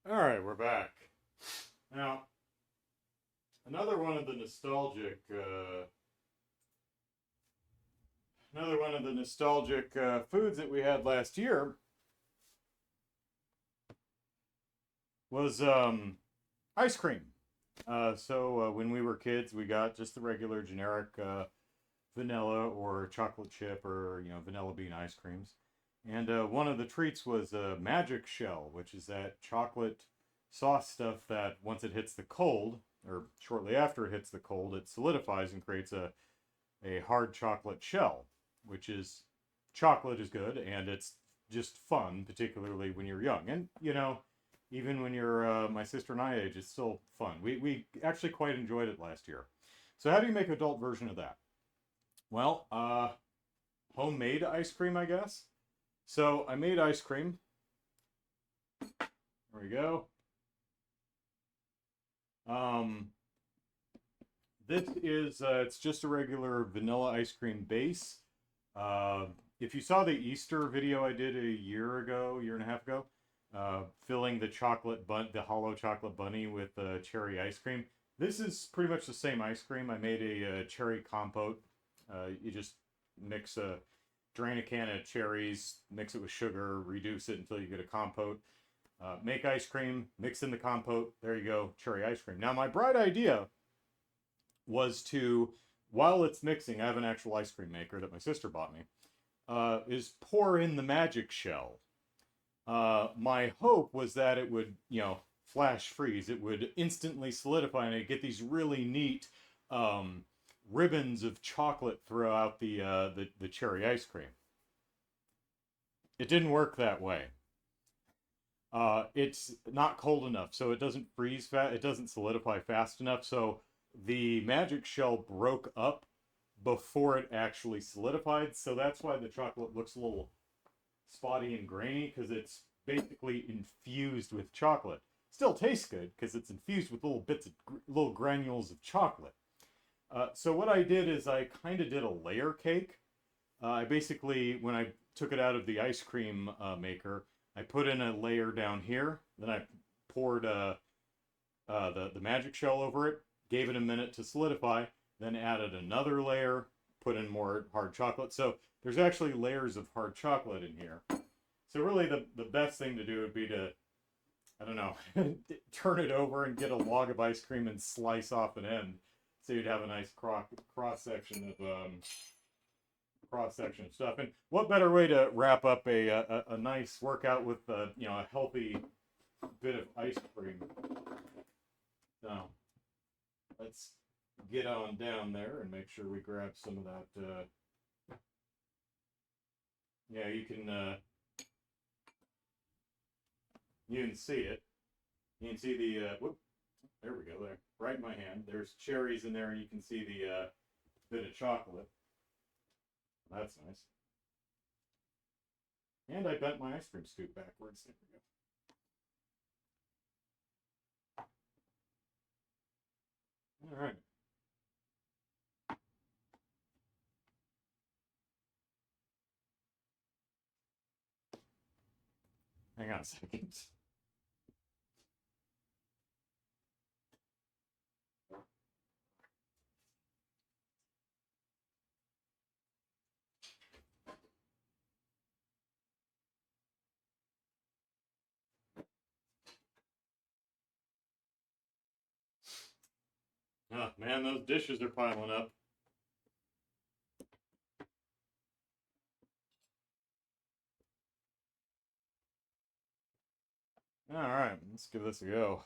All right, we're back. Now, another one of the nostalgic, foods that we had last year was ice cream. So when we were kids, we got just the regular generic vanilla or chocolate chip or vanilla bean ice creams. And one of the treats was a magic shell, which is that chocolate sauce stuff that once it hits the cold, or shortly after it hits the cold, it solidifies and creates a hard chocolate shell, which is chocolate is good and it's just fun, particularly when you're young. And even when you're my sister and I age, it's still fun. We actually quite enjoyed it last year. So how do you make an adult version of that? Well, homemade ice cream, I guess. So I made ice cream. There we go. Um, this is it's just a regular vanilla ice cream base. Uh, if you saw the Easter video I did a year and a half ago, filling the the hollow chocolate bunny with cherry ice cream. This is pretty much the same ice cream. I made a cherry compote. You just mix drain a can of cherries, mix it with sugar, reduce it until you get a compote. Make ice cream, mix in the compote. There you go, cherry ice cream. Now, my bright idea was to, while it's mixing, I have an actual ice cream maker that my sister bought me, is pour in the magic shell. My hope was that it would, flash freeze. It would instantly solidify and I'd get these really neat ribbons of chocolate throughout the cherry ice cream. It didn't work that way. It's not cold enough, so it doesn't freeze fast. It doesn't solidify fast enough. So the magic shell broke up before it actually solidified. So that's why the chocolate looks a little spotty and grainy because it's basically infused with chocolate. Still tastes good because it's infused with little bits of little granules of chocolate. So what I did is I kind of did a layer cake. I basically, when I took it out of the ice cream maker, I put in a layer down here. Then I poured the magic shell over it, gave it a minute to solidify, then added another layer, put in more hard chocolate. So there's actually layers of hard chocolate in here. So really the best thing to do would be to, I don't know, turn it over and get a log of ice cream and slice off an end. So you'd have a nice cross section of stuff. And what better way to wrap up a nice workout with a healthy bit of ice cream? So let's get on down there and make sure we grab some of that. Yeah, you can see it. You can see the whoop. There we go. There, right in my hand. There's cherries in there, and you can see the bit of chocolate. That's nice. And I bent my ice cream scoop backwards. There we go. All right. Hang on a second. Oh man, those dishes are piling up. All right, let's give this a go.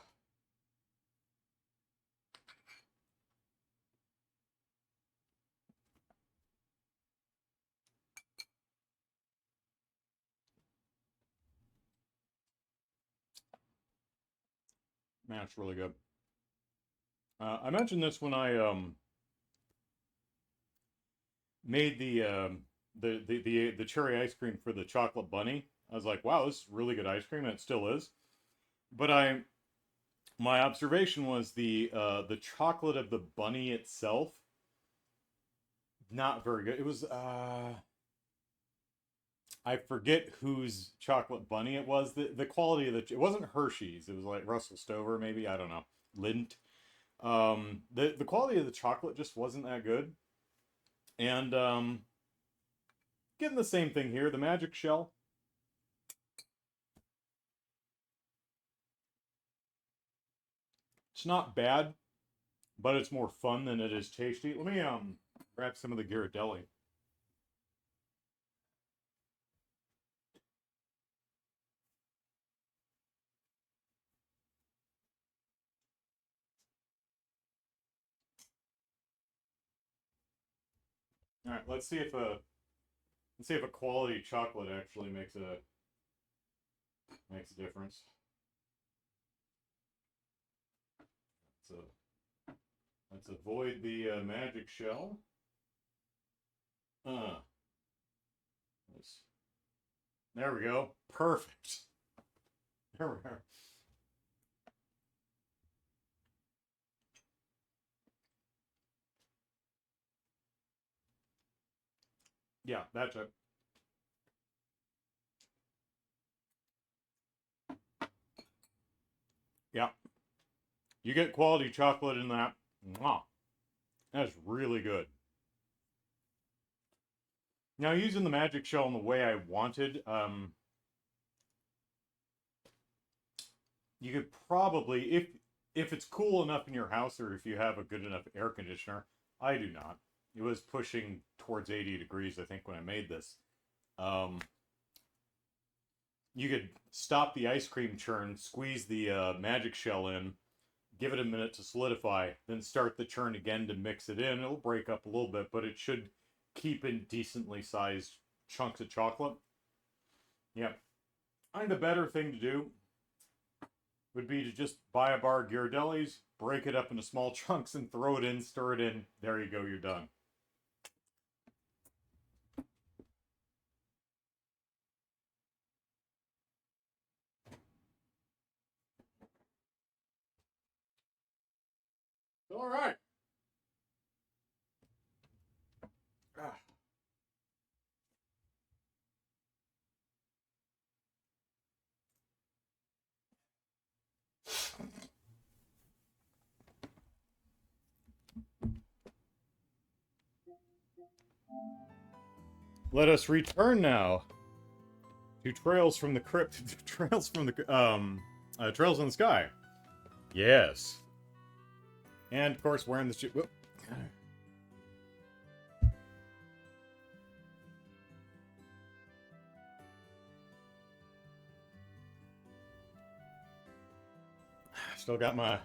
Man, it's really good. I mentioned this when I made the cherry ice cream for the chocolate bunny. I was like, wow, this is really good ice cream, and it still is. But my observation was the chocolate of the bunny itself not very good. It was I forget whose chocolate bunny it was. The quality of it wasn't Hershey's. It was like Russell Stover, maybe, I don't know. Lindt. The quality of the chocolate just wasn't that good. And getting the same thing here. The magic shell. It's not bad, but it's more fun than it is tasty. Let me grab some of the Ghirardelli. All right, let's see if a quality chocolate actually makes a difference. So let's avoid the magic shell. There we go. Perfect. There we are. Yeah, that's it. Yeah. You get quality chocolate in that. Mwah. That's really good. Now, using the magic shell in the way I wanted, you could probably, if it's cool enough in your house, or if you have a good enough air conditioner. I do not. It was pushing towards 80 degrees, I think, when I made this. You could stop the ice cream churn, squeeze the magic shell in, give it a minute to solidify, then start the churn again to mix it in. It'll break up a little bit, but it should keep in decently sized chunks of chocolate. Yeah. I think the better thing to do would be to just buy a bar of Ghirardelli's, break it up into small chunks, and throw it in, stir it in. There you go, you're done. All right. Ah. Let us return now to Trails from the Crypt. Trails from the Trails in the Sky. Yes. And of course, wearing the whoop. Still got my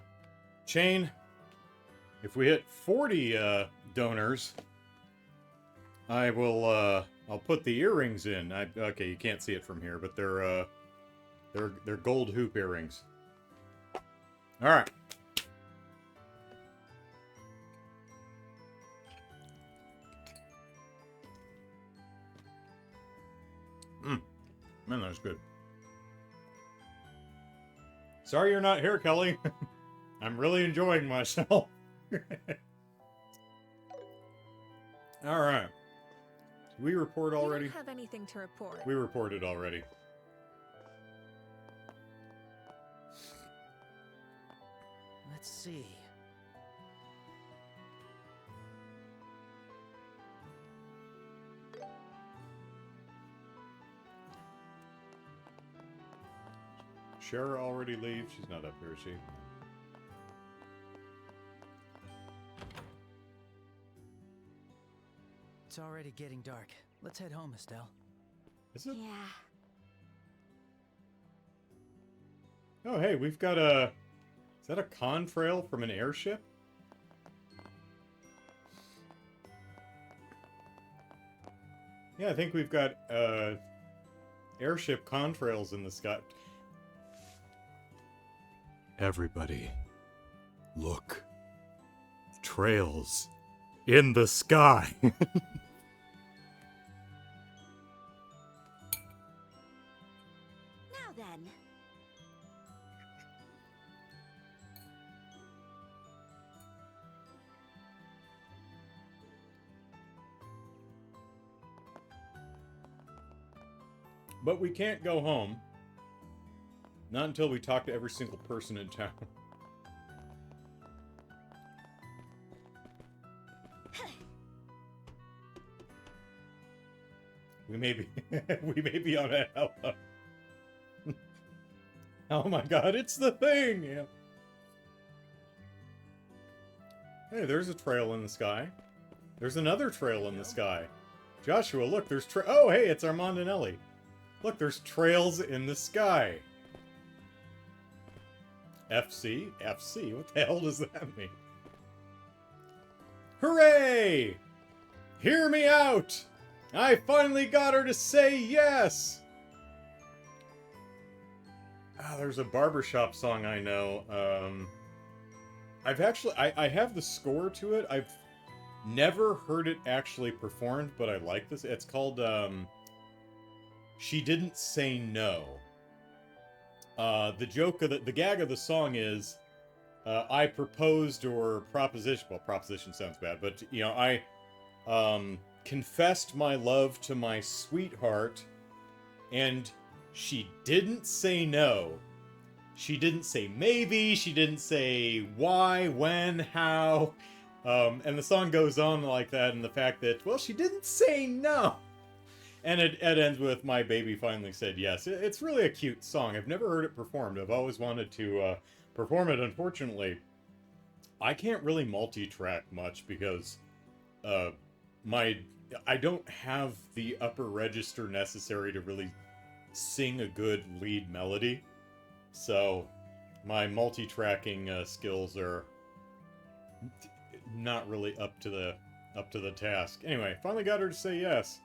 chain. If we hit 40 donors, I will I'll put the earrings in. Okay, you can't see it from here, but they're gold hoop earrings. All right. Man, that's good. Sorry you're not here, Kelly. I'm really enjoying myself. All right. Did we report already? We don't have anything to report. We reported already. Let's see. Shara already leaves. She's not up here, is she? It's already getting dark. Let's head home, Estelle. Is it? Yeah. Oh, hey, we've got a... Is that a contrail from an airship? Yeah, I think we've got airship contrails in the sky. Everybody, look. Trails in the sky. Now then. But we can't go home. Not until we talk to every single person in town. We may be we may be on a hell. Oh my god, it's the thing! Yeah. Hey, there's a trail in the sky. There's another trail in the sky. Joshua, look, there's oh, hey, it's Armand and Ellie. Look, there's trails in the sky. FC? FC? What the hell does that mean? Hooray! Hear me out! I finally got her to say yes! Ah, there's a barbershop song I know. I've actually... I have the score to it. I've never heard it actually performed, but I like this. It's called, She Didn't Say No. The joke of the gag of the song is, I proposed or proposition... Well, proposition sounds bad, but, you know, I, confessed my love to my sweetheart, and she didn't say no. She didn't say maybe, she didn't say why, when, how, and the song goes on like that, and the fact that, well, she didn't say no. And it ends with, my baby finally said yes. It's really a cute song. I've never heard it performed. I've always wanted to perform it. Unfortunately, I can't really multi-track much because I don't have the upper register necessary to really sing a good lead melody. So my multi-tracking skills are not really up to the task. Anyway, finally got her to say yes.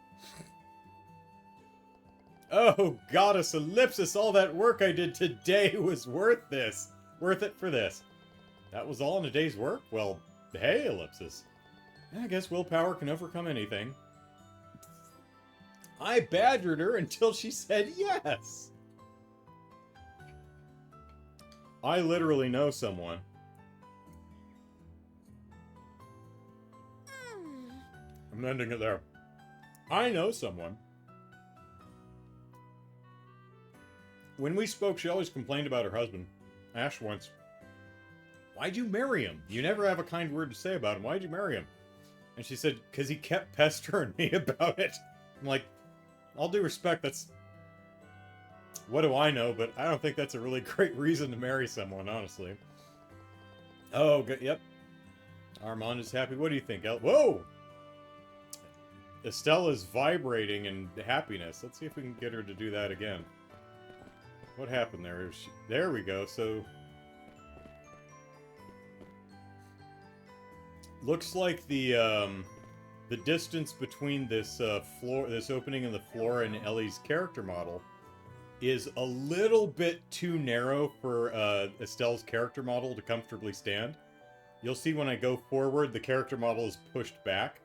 Oh, goddess Ellipsis, all that work I did today was worth this. Worth it for this. That was all in a day's work? Well, hey, Ellipsis. I guess willpower can overcome anything. I badgered her until she said yes. I literally know someone. I'm ending it there. I know someone. When we spoke, she always complained about her husband. I asked her once, why'd you marry him? You never have a kind word to say about him. Why'd you marry him? And she said, because he kept pestering me about it. I'm like, all due respect, that's... What do I know? But I don't think that's a really great reason to marry someone, honestly. Oh, good. Yep. Armand is happy. What do you think? Whoa! Estelle is vibrating in happiness. Let's see if we can get her to do that again. What happened there? There we go. So... Looks like the distance between this this opening in the floor and Ellie's character model is a little bit too narrow for Estelle's character model to comfortably stand. You'll see when I go forward, the character model is pushed back.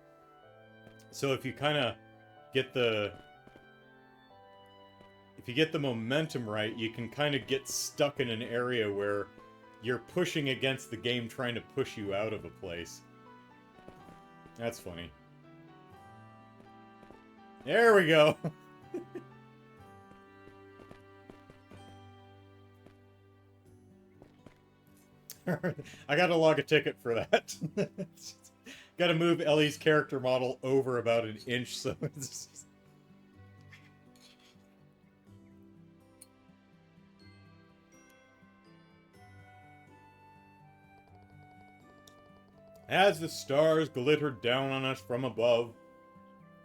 So if you kind of get the... If you get the momentum right, you can kind of get stuck in an area where you're pushing against the game trying to push you out of a place. That's funny. There we go. I gotta log a ticket for that. Gotta move Ellie's character model over about an inch so it's... As the stars glittered down on us from above,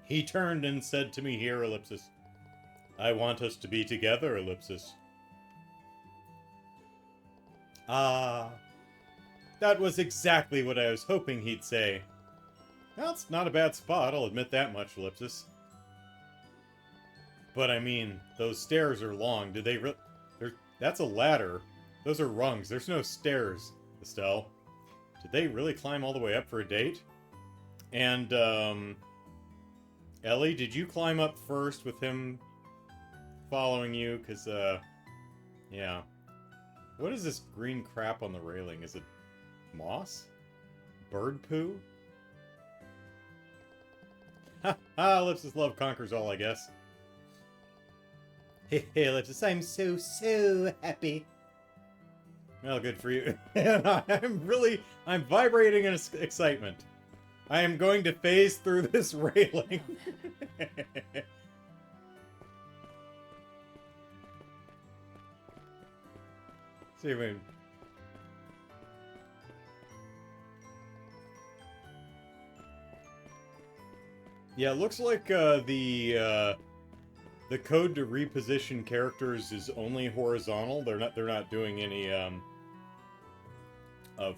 he turned and said to me, here, Ellipsis, I want us to be together, Ellipsis. Ah, that was exactly what I was hoping he'd say. That's not a bad spot, I'll admit that much, Ellipsis. But I mean, those stairs are long. Did they that's a ladder. Those are rungs. There's no stairs, Estelle. Did they really climb all the way up for a date? And, Ellie, did you climb up first with him following you? Because, yeah. What is this green crap on the railing? Is it moss? Bird poo? Ha ha, Ellipsis love conquers all, I guess. Hey, Ellipsis, I'm so happy. Well, good for you. I'm vibrating in excitement. I am going to phase through this railing. See if we... Yeah, it looks like the code to reposition characters is only horizontal. They're not doing any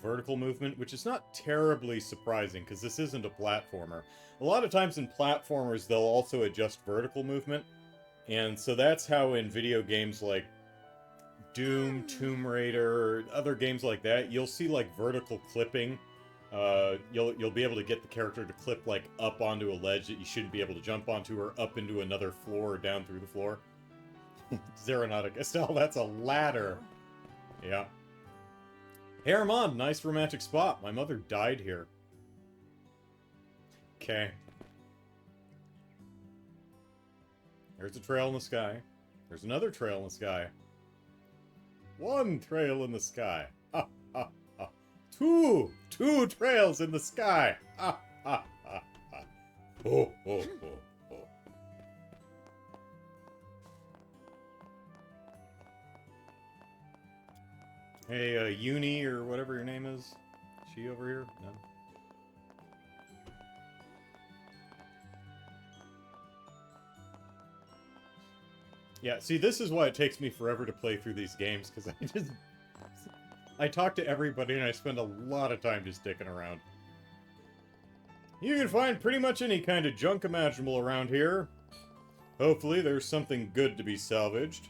vertical movement, which is not terribly surprising because this isn't a platformer. A lot of times in platformers, they'll also adjust vertical movement, and so that's how in video games like Doom, Tomb Raider, other games like that, you'll see like vertical clipping. You'll be able to get the character to clip like up onto a ledge that you shouldn't be able to jump onto, or up into another floor, or down through the floor. Zeronautica. Estelle, that's a ladder. Yeah. Hey Armand, nice romantic spot. My mother died here. Okay. There's a trail in the sky. There's another trail in the sky. One trail in the sky. Ha ha ha. Two trails in the sky. Ha ha ha ha. Ho ho ho ho. Hey, Uni, or whatever your name is. She over here? No. Yeah, see, this is why it takes me forever to play through these games, because I talk to everybody and I spend a lot of time just dicking around. You can find pretty much any kind of junk imaginable around here. Hopefully there's something good to be salvaged.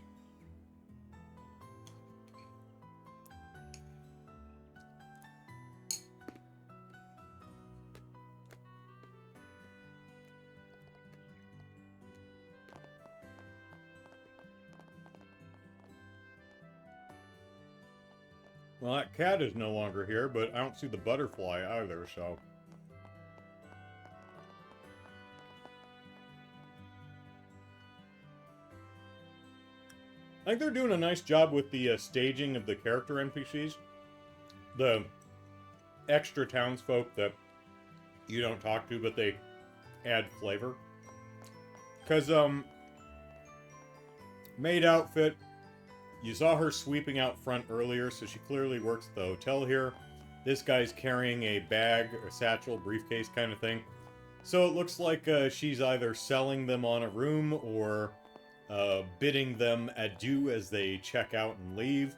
Well, that cat is no longer here, but I don't see the butterfly either, so... I think they're doing a nice job with the staging of the character NPCs. The extra townsfolk that you don't talk to, but they add flavor. Because, maid outfit... You saw her sweeping out front earlier, so she clearly works at the hotel here. This guy's carrying a bag, a satchel, briefcase kind of thing. So it looks like she's either selling them on a room or bidding them adieu as they check out and leave.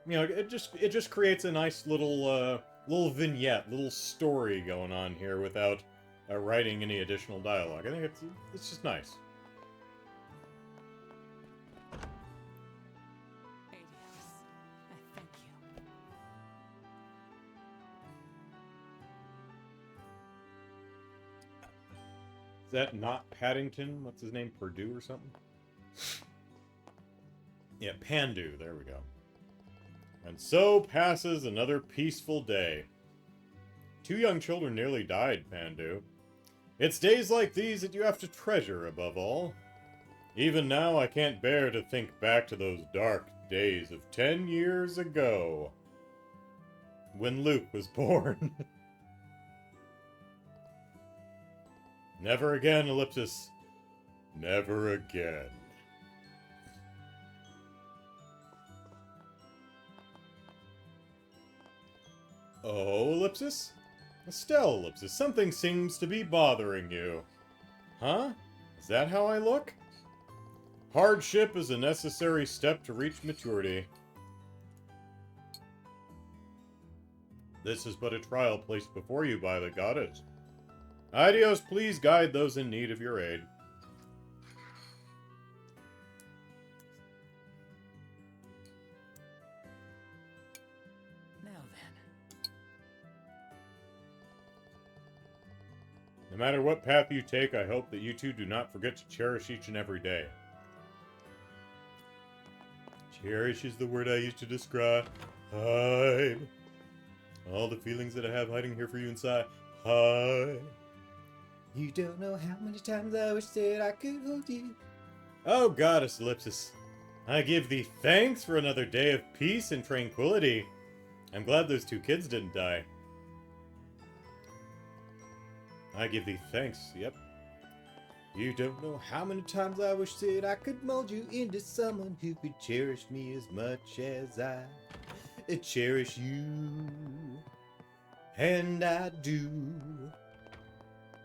You know, it just creates a nice little vignette, little story going on here without writing any additional dialogue. I think it's just nice. Is that not Paddington? What's his name? Purdue or something? Yeah, Pandu. There we go. And so passes another peaceful day. 2 young children nearly died, Pandu. It's days like these that you have to treasure above all. Even now, I can't bear to think back to those dark days of 10 years ago. When Luke was born. Never again, Ellipsis. Never again. Oh, Ellipsis? Estelle, Ellipsis, something seems to be bothering you. Huh? Is that how I look? Hardship is a necessary step to reach maturity. This is but a trial placed before you by the goddess. Adios, please guide those in need of your aid. Now then. No matter what path you take, I hope that you two do not forget to cherish each and every day. Cherish is the word I use to describe. Hide. All the feelings that I have hiding here for you inside. Hide. You don't know how many times I wish that I could hold you. Oh, goddess Ellipsis, I give thee thanks for another day of peace and tranquility. I'm glad those two kids didn't die. I give thee thanks, yep. You don't know how many times I wish that I could mold you into someone who could cherish me as much as I cherish you. And I do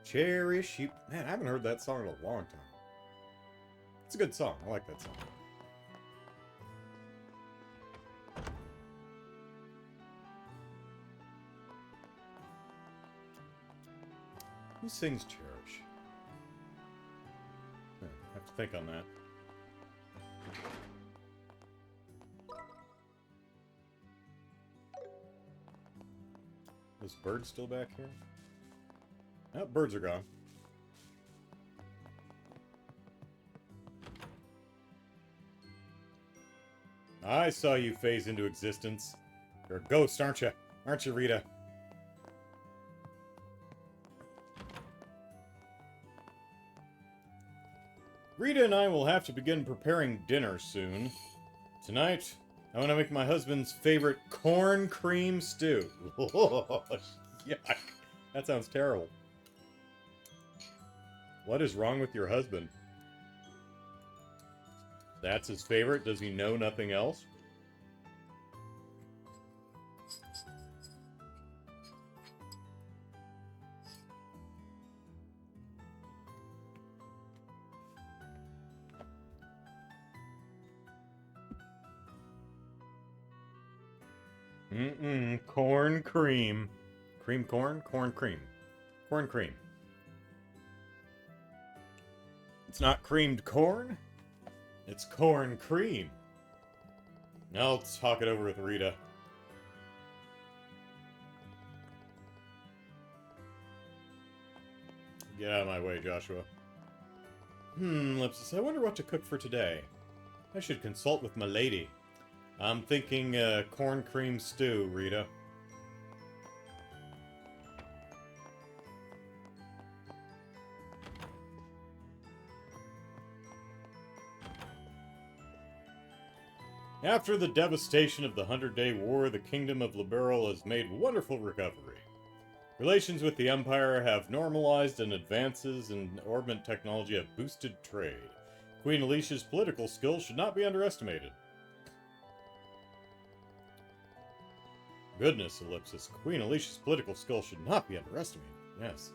cherish you. Man, I haven't heard that song in a long time. It's a good song. I like that song. Who sings Cherish? I have to think on that. This bird's still back here? Oh, birds are gone. I saw you phase into existence. You're a ghost, aren't you? Aren't you, Rita? Rita and I will have to begin preparing dinner soon. Tonight, I want to make my husband's favorite corn cream stew. Oh, yuck. That sounds terrible. What is wrong with your husband? That's his favorite? Does he know nothing else? Corn cream. Cream corn? Corn cream. Corn cream. It's not creamed corn. It's corn cream. Now I'll talk it over with Rita. Get out of my way, Joshua. Lipsis, I wonder what to cook for today. I should consult with my lady. I'm thinking corn cream stew, Rita. After the devastation of the 100-Day War, the Kingdom of Liberal has made wonderful recovery. Relations with the Empire have normalized, and advances in orbit technology have boosted trade. Queen Alicia's political skills should not be underestimated. Goodness, Ellipsis. Queen Alicia's political skills should not be underestimated. Yes.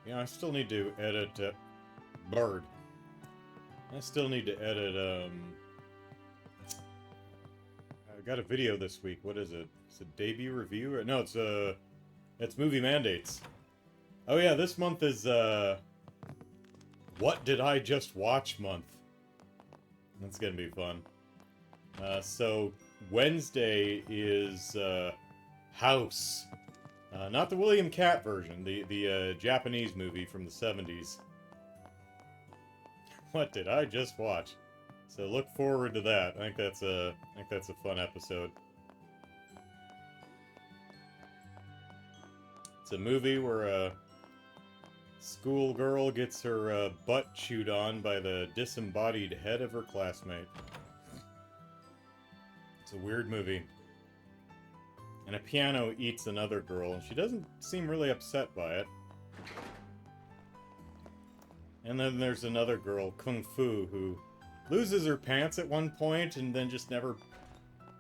Yeah, I still need to edit Bird. I still need to edit, I got a video this week. What is it? It's a debut review? No, it's movie mandates. Oh yeah, this month is, What Did I Just Watch month. That's gonna be fun. So, Wednesday is, House. Not the William Catt version, the Japanese movie from the 70s. What did I just watch? So look forward to that. I think that's a fun episode. It's a movie where a schoolgirl gets her butt chewed on by the disembodied head of her classmate. It's a weird movie. And a piano eats another girl, and she doesn't seem really upset by it. And then there's another girl, Kung Fu, who loses her pants at one point, and then just never,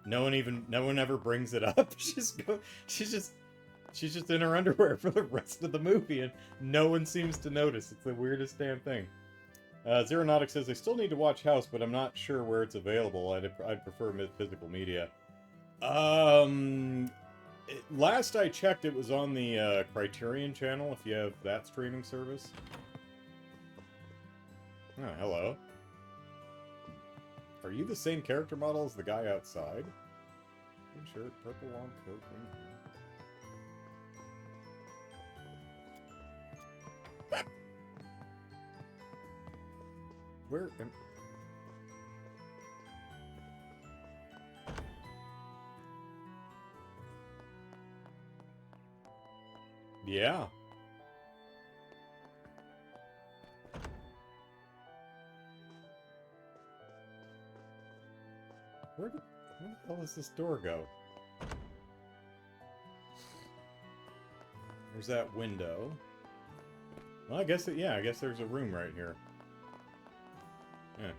no one ever brings it up. She's just in her underwear for the rest of the movie, and no one seems to notice. It's the weirdest damn thing. Zeronautics says, I still need to watch House, but I'm not sure where it's available. I'd prefer physical media. Last I checked, it was on the Criterion channel, if you have that streaming service. Oh, hello. Are you the same character model as the guy outside? Green shirt, purple long coat, green hair. Where am... Yeah. Where the hell does this door go? There's that window. Well, I guess yeah, I guess there's a room right here. Yeah.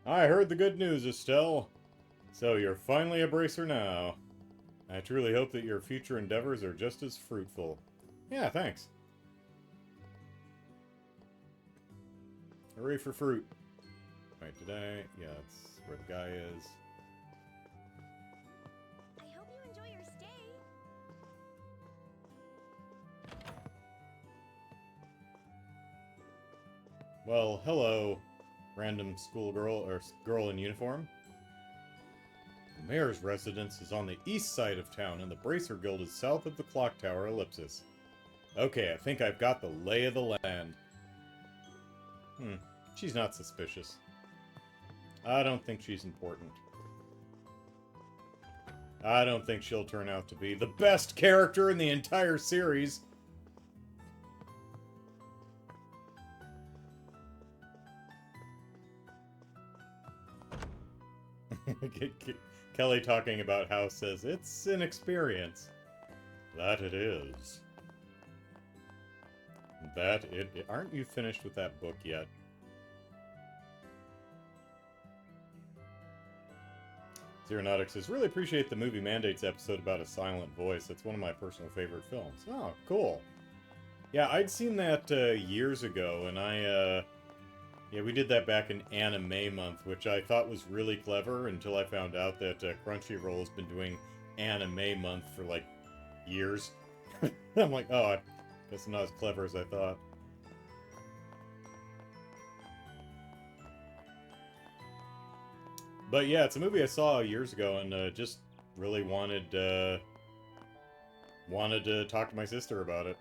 I heard the good news, Estelle. So you're finally a bracer now. I truly hope that your future endeavors are just as fruitful. Yeah, thanks. Hooray for fruit. Wait, did I? Yeah, that's where the guy is. I hope you enjoy your stay. Well, hello, random schoolgirl or girl in uniform. The mayor's residence is on the east side of town, and the Bracer Guild is south of the clock tower ellipsis. Okay, I think I've got the lay of the land. She's not suspicious. I don't think she's important. I don't think she'll turn out to be the best character in the entire series. Kelly talking about how says it's an experience. That it is. That it aren't you finished with that book yet? Zeronautics says, really appreciate the movie Mandates episode about a silent voice. That's one of my personal favorite films. Oh, cool. Yeah, I'd seen that years ago, and yeah, we did that back in Anime Month, which I thought was really clever until I found out that Crunchyroll has been doing Anime Month for, like, years. I'm like, oh, I guess I'm not as clever as I thought. But yeah, it's a movie I saw years ago and just really wanted to talk to my sister about it.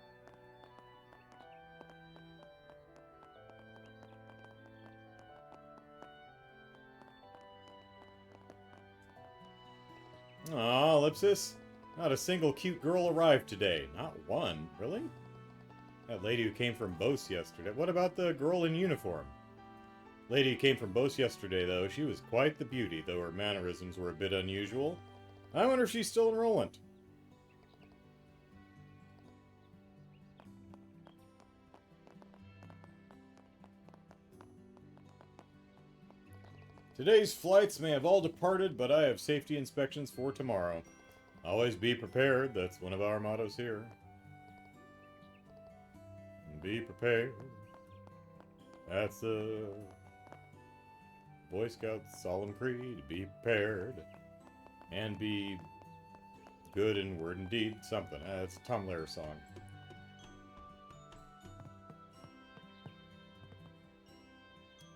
Aw, Ellipsis. Not a single cute girl arrived today. Not one, really? That lady who came from Bose yesterday. What about the girl in uniform? Lady who came from Bose yesterday, though, she was quite the beauty, though her mannerisms were a bit unusual. I wonder if she's still in Roland. Today's flights may have all departed, but I have safety inspections for tomorrow. Always be prepared, that's one of our mottos here. Be prepared. That's the Boy Scouts solemn creed. Be prepared. And be good in word and deed. Something. It's a Tom Lehrer song.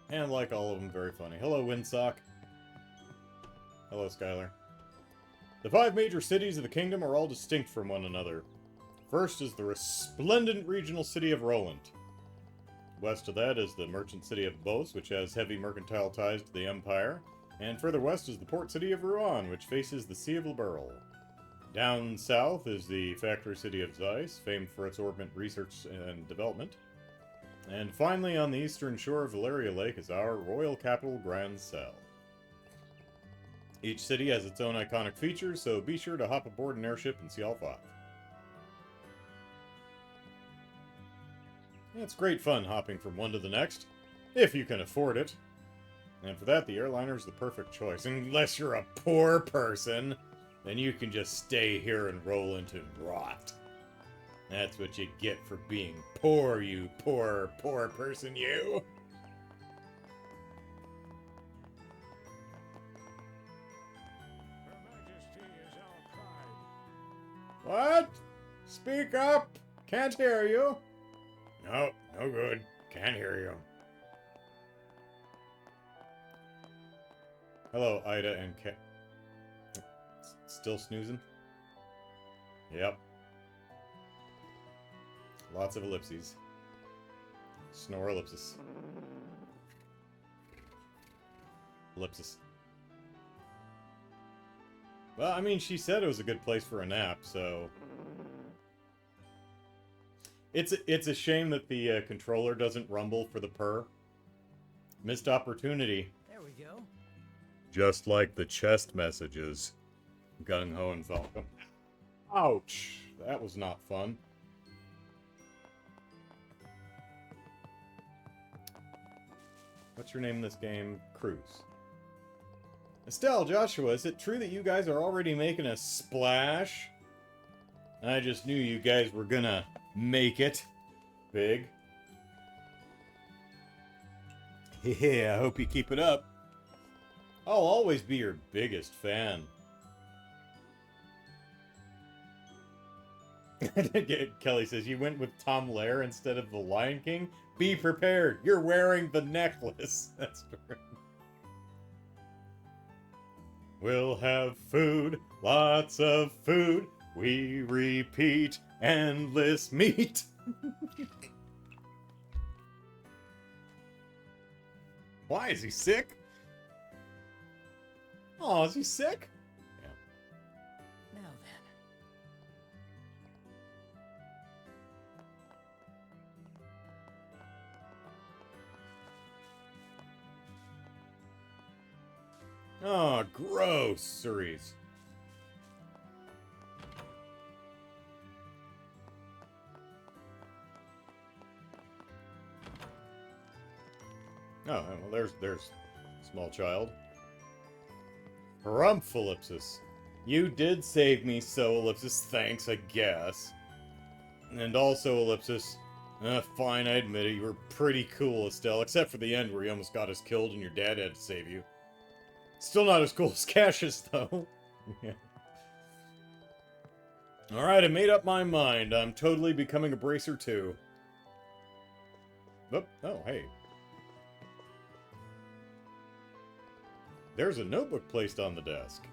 And like all of them, very funny. Hello, Windsock. Hello, Skylar. The 5 major cities of the kingdom are all distinct from one another. First is the resplendent regional city of Roland. West of that is the merchant city of Bose, which has heavy mercantile ties to the Empire. And further west is the port city of Rouen, which faces the Sea of Liberl. Down south is the factory city of Zeiss, famed for its orbit research and development. And finally, on the eastern shore of Valeria Lake is our royal capital, Grand Cell. Each city has its own iconic features, so be sure to hop aboard an airship and see all 5. It's great fun hopping from one to the next, if you can afford it. And for that, the airliner's the perfect choice. Unless you're a poor person, then you can just stay here and roll into rot. That's what you get for being poor, you poor person, you. Her Majesty is our pride. What? Speak up! Can't hear you. No, no good. Can't hear you. Hello, Ida and Kat. Still snoozing? Yep. Lots of ellipses. Snore ellipsis. Ellipsis. Well, I mean, she said it was a good place for a nap, so... It's a shame that the controller doesn't rumble for the purr. Missed opportunity. There we go. Just like the chest messages. Gung Ho and Falcon. Ouch! That was not fun. What's your name in this game? Cruz. Estelle, Joshua, is it true that you guys are already making a splash? I just knew you guys were gonna make it big. Yeah, I hope you keep it up. I'll always be your biggest fan. Kelly says, you went with Tom Lair instead of the Lion King? Be prepared. You're wearing the necklace. That's true. We'll have food, lots of food. We repeat, endless meat. Why? Is he sick? Oh, is he sick? Yeah. Now then. Oh, gross, Cerise. Oh, well, there's small child. Harumph, ellipsis. You did save me, so ellipsis. Thanks, I guess. And also, ellipsis. Fine, I admit it. You were pretty cool, Estelle, except for the end where you almost got us killed and your dad had to save you. Still not as cool as Cassius, though. Yeah. Alright, I made up my mind. I'm totally becoming a bracer, too. Oh, hey. There's a notebook placed on the desk.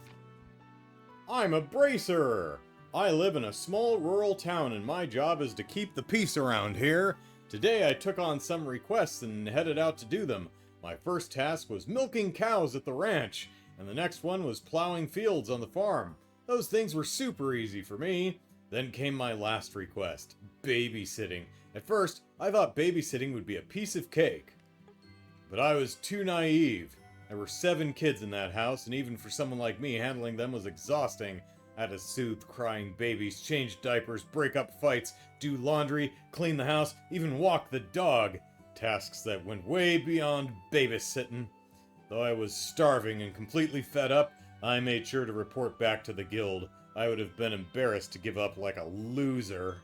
I'm a bracer! I live in a small rural town and my job is to keep the peace around here. Today I took on some requests and headed out to do them. My first task was milking cows at the ranch, and the next one was plowing fields on the farm. Those things were super easy for me. Then came my last request, babysitting. At first, I thought babysitting would be a piece of cake. But I was too naive. There were 7 kids in that house, and even for someone like me, handling them was exhausting. I had to soothe crying babies, change diapers, break up fights, do laundry, clean the house, even walk the dog. Tasks that went way beyond babysitting. Though I was starving and completely fed up, I made sure to report back to the guild. I would have been embarrassed to give up like a loser.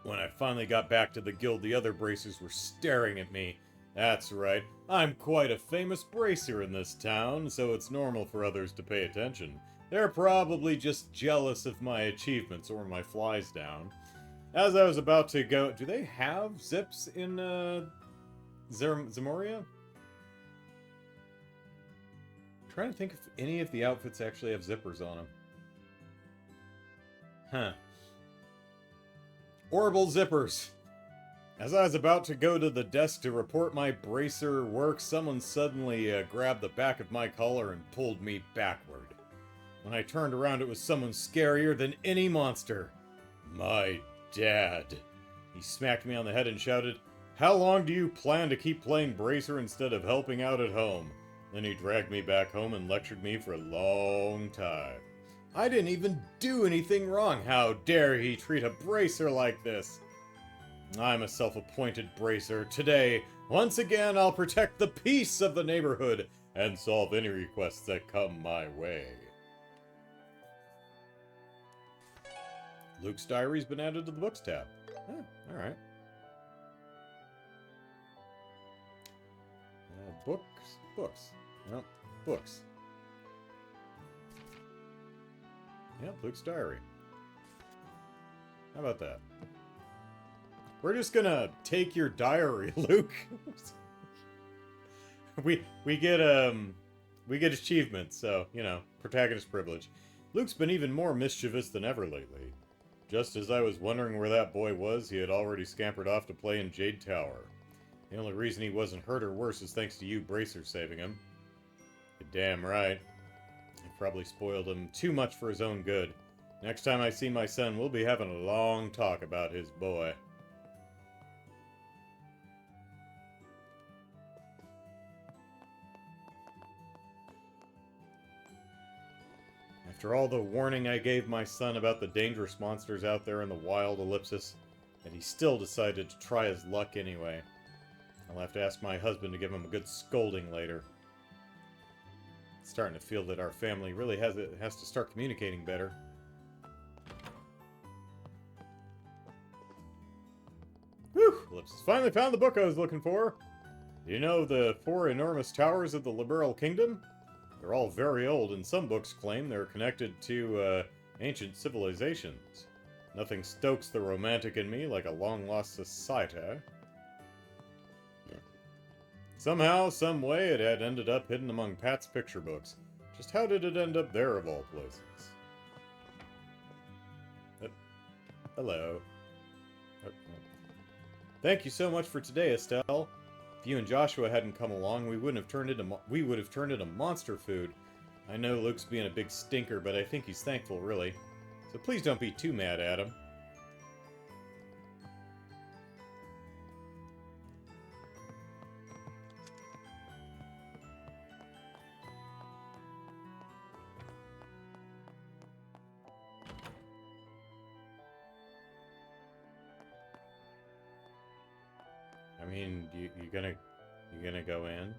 When I finally got back to the guild, the other bracers were staring at me. That's right, I'm quite a famous bracer in this town, so it's normal for others to pay attention. They're probably just jealous of my achievements or my flies down. As I was about to go... Do they have zips in, Zemoria? I'm trying to think if any of the outfits actually have zippers on them. Huh. Orbital zippers! As I was about to go to the desk to report my bracer work, someone suddenly grabbed the back of my collar and pulled me backward. When I turned around, it was someone scarier than any monster. My dad. He smacked me on the head and shouted, "How long do you plan to keep playing bracer instead of helping out at home?" Then he dragged me back home and lectured me for a long time. I didn't even do anything wrong. How dare he treat a bracer like this? I'm a self-appointed bracer. Today, once again, I'll protect the peace of the neighborhood and solve any requests that come my way. Luke's diary's been added to the books tab. Alright. Books. No, books. Yep, Luke's diary. How about that? We're just gonna take your diary, Luke. we get achievements, so, you know, protagonist privilege. Luke's been even more mischievous than ever lately. Just as I was wondering where that boy was, he had already scampered off to play in Jade Tower. The only reason he wasn't hurt or worse is thanks to you, Bracer, saving him. You're damn right. I probably spoiled him too much for his own good. Next time I see my son, we'll be having a long talk about his boy. After all the warning I gave my son about the dangerous monsters out there in the wild, Ellipsis, and he still decided to try his luck anyway. I'll have to ask my husband to give him a good scolding later. It's starting to feel that our family really has to start communicating better. Whew! Ellipsis finally found the book I was looking for. You know the 4 enormous towers of the Liberal Kingdom? They're all very old, and some books claim they're connected to ancient civilizations. Nothing stokes the romantic in me like a long-lost society. Somehow, some way, it had ended up hidden among Pat's picture books. Just how did it end up there, of all places? Hello. Thank you so much for today, Estelle. If you and Joshua hadn't come along, we would have turned into monster food. I know Luke's being a big stinker, but I think he's thankful, really. So please don't be too mad at him. I mean, you gonna go in?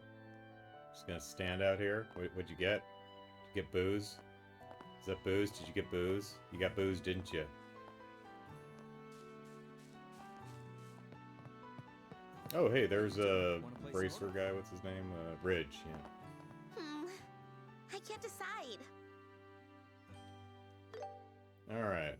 Just gonna stand out here? What'd you get? Did you get booze? Is that booze? Did you get booze? You got booze, didn't you? Oh, hey, there's a bracer guy. What's his name? Ridge, yeah. I can't decide. Alright.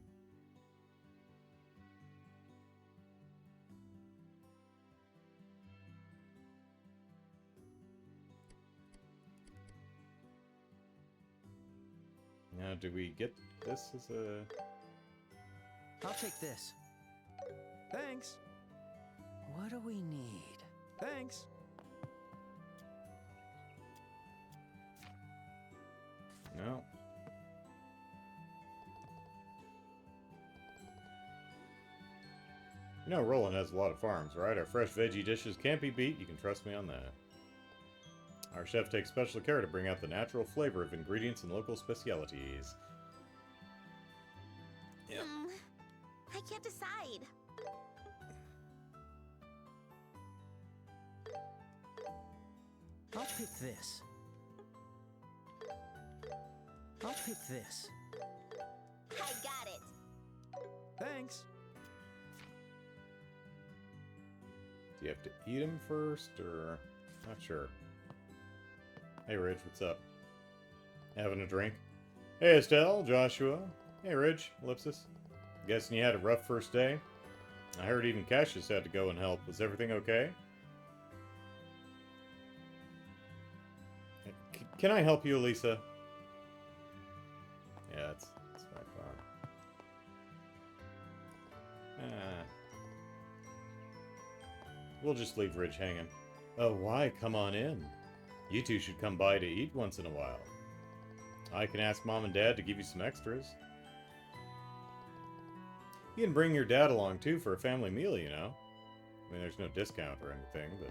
Now, do we get this as a... I'll take this. Thanks. What do we need? Thanks. No. You know, Roland has a lot of farms, right? Our fresh veggie dishes can't be beat. You can trust me on that. Our chef takes special care to bring out the natural flavor of ingredients and local specialities. Yeah. I can't decide. I'll pick this. I'll pick this. I got it. Thanks. Do you have to eat them first, or... Not sure. Hey, Ridge, what's up? Having a drink? Hey, Estelle, Joshua. Hey, Ridge, Ellipsis. Guessing you had a rough first day? I heard even Cassius had to go and help. Was everything okay? Can I help you, Elisa? Yeah, that's what I thought. We'll just leave Ridge hanging. Oh, why? Come on in. You two should come by to eat once in a while. I can ask Mom and Dad to give you some extras. You can bring your dad along, too, for a family meal, you know. I mean, there's no discount or anything, but...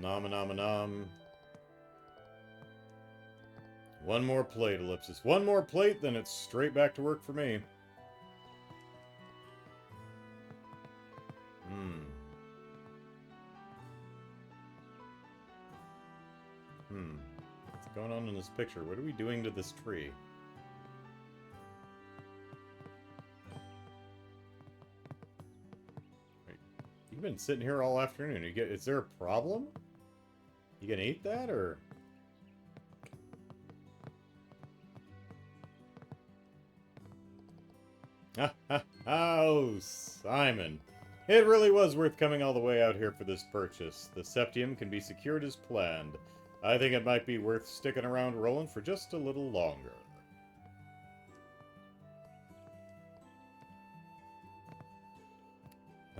Nom nom nom. One more plate, Ellipsis. One more plate, then it's straight back to work for me. What's going on in this picture? What are we doing to this tree? Wait, you've been sitting here all afternoon. Is there a problem? You gonna eat that, or... Oh, Simon. It really was worth coming all the way out here for this purchase. The Septium can be secured as planned. I think it might be worth sticking around Roland for just a little longer.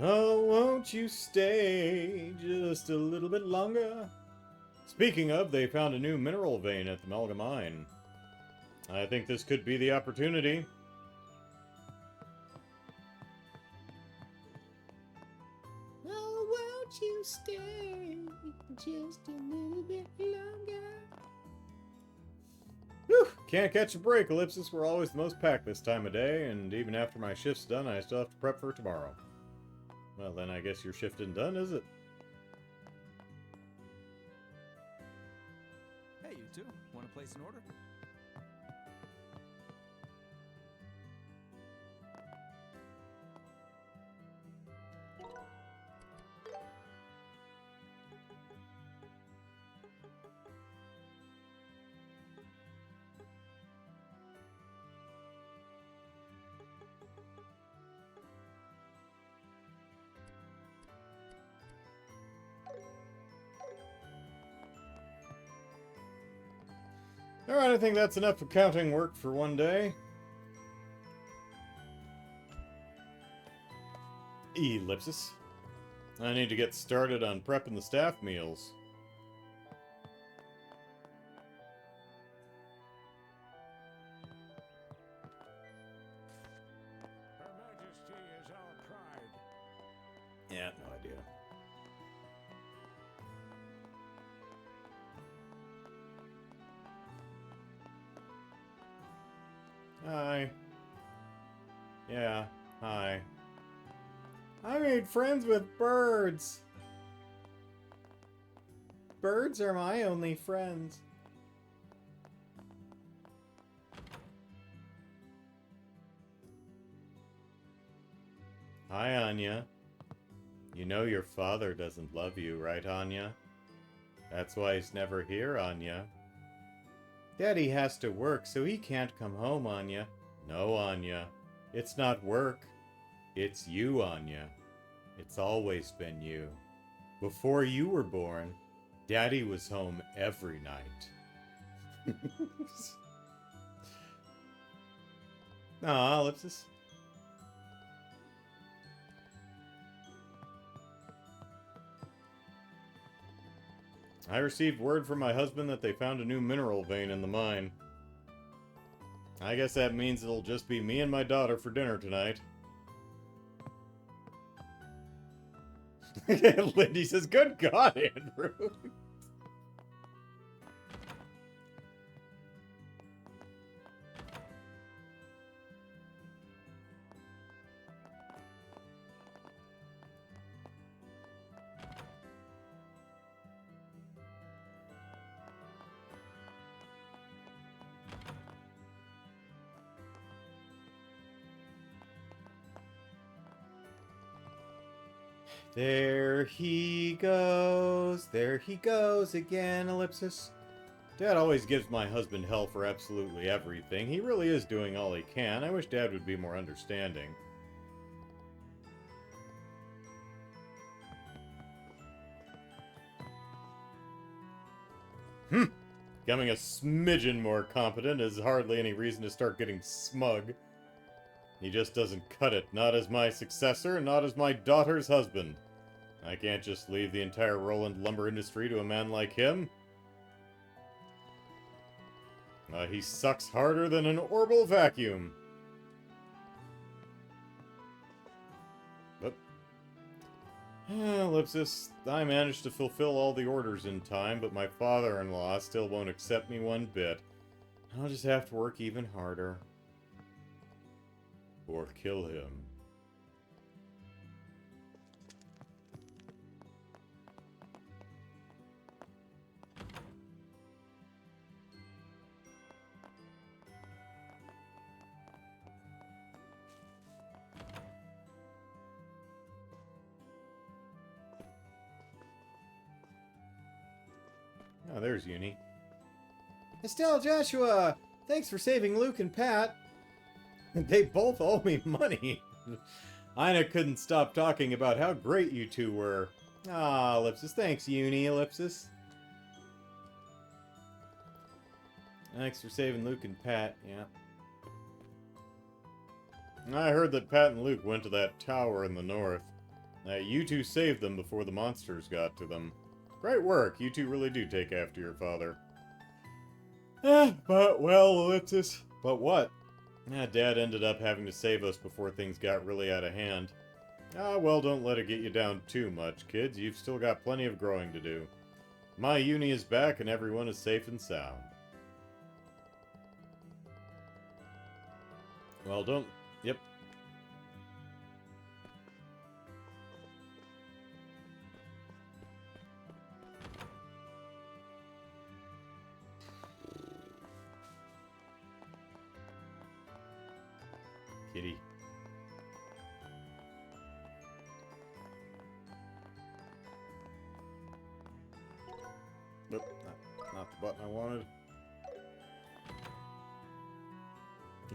Oh, won't you stay just a little bit longer? Speaking of, they found a new mineral vein at the Malga mine. I think this could be the opportunity. Oh, won't you stay just a little bit longer? Whew, can't catch a break, Ellipsis. We're always the most packed this time of day, and even after my shift's done, I still have to prep for tomorrow. Well, then I guess your shift isn't done, is it? Hey, you two. Want to place an order? Alright, I think that's enough accounting work for one day. Ellipsis. I need to get started on prepping the staff meals. Her Majesty is our pride. Yeah, no idea. Hi. Yeah, hi. I made friends with birds. Birds are my only friends. Hi, Anya. You know your father doesn't love you, right, Anya? That's why he's never here, Anya. Daddy has to work, so he can't come home, Anya. No, Anya. It's not work. It's you, Anya. It's always been you. Before you were born, Daddy was home every night. Aw, Ellipsis. I received word from my husband that they found a new mineral vein in the mine. I guess that means it'll just be me and my daughter for dinner tonight. Lindy says, good God, Andrew. There he goes again, Ellipsis. Dad always gives my husband hell for absolutely everything. He really is doing all he can. I wish Dad would be more understanding. Becoming a smidgen more competent is hardly any reason to start getting smug. He just doesn't cut it. Not as my successor, not as my daughter's husband. I can't just leave the entire Roland lumber industry to a man like him. He sucks harder than an orbital vacuum. But, Ellipsis, I managed to fulfill all the orders in time, but my father-in-law still won't accept me one bit. I'll just have to work even harder. Or kill him. Oh, there's Uni. Estelle, Joshua! Thanks for saving Luke and Pat. They both owe me money. Ina couldn't stop talking about how great you two were. Ah, Ellipsis. Thanks, Uni, Ellipsis. Thanks for saving Luke and Pat, yeah. I heard that Pat and Luke went to that tower in the north. You two saved them before the monsters got to them. Great work. You two really do take after your father. But, well, Ellipsis. But what? Dad ended up having to save us before things got really out of hand. Well, don't let it get you down too much, kids. You've still got plenty of growing to do. My uni is back and everyone is safe and sound. Well, don't... Yep. Kitty. Nope, not the button I wanted.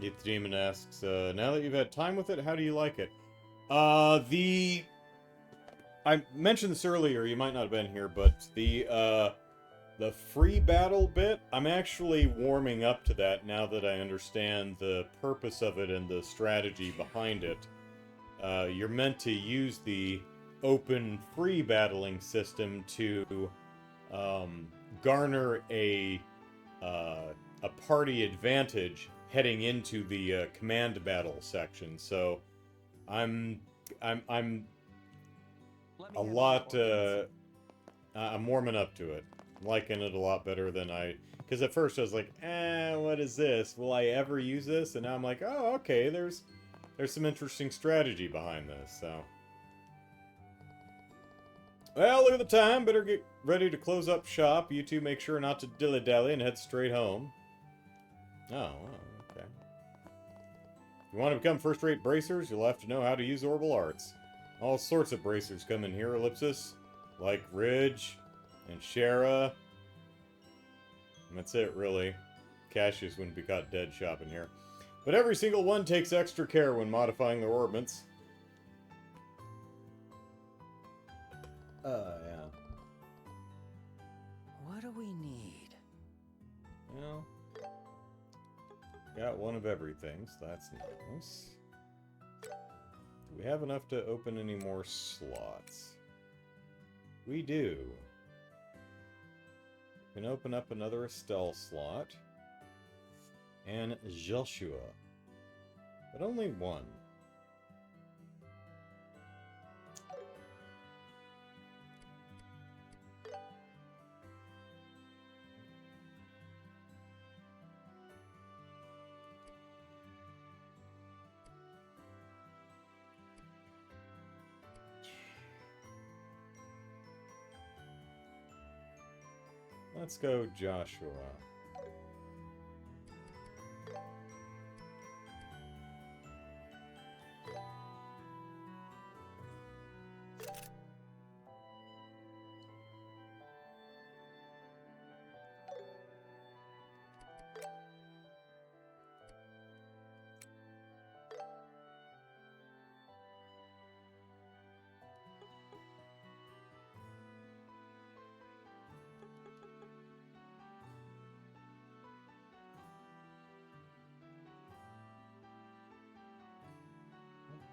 If the Demon asks, now that you've had time with it, how do you like it? I mentioned this earlier, you might not have been here, but the free battle bit, I'm actually warming up to that now that I understand the purpose of it and the strategy behind it. You're meant to use the open free battling system to garner a party advantage heading into the command battle section. So I'm Let me a handle lot the I'm warming up to it. I'm liking it a lot better than because at first I was like, what is this? Will I ever use this? And now I'm like, oh, okay, there's some interesting strategy behind this, so. Well, look at the time. Better get ready to close up shop. You two make sure not to dilly-dally and head straight home. Oh, well, okay. If you want to become first-rate bracers, you'll have to know how to use orbital arts. All sorts of bracers come in here, Ellipsis. Like Ridge and Shara. And that's it, really. Cassius wouldn't be caught dead shopping here. But every single one takes extra care when modifying their orbits. Yeah. What do we need? Well, got one of everything, so that's nice. Do we have enough to open any more slots? We do. We can open up another Estelle slot. And Joshua. But only one. Let's go Joshua.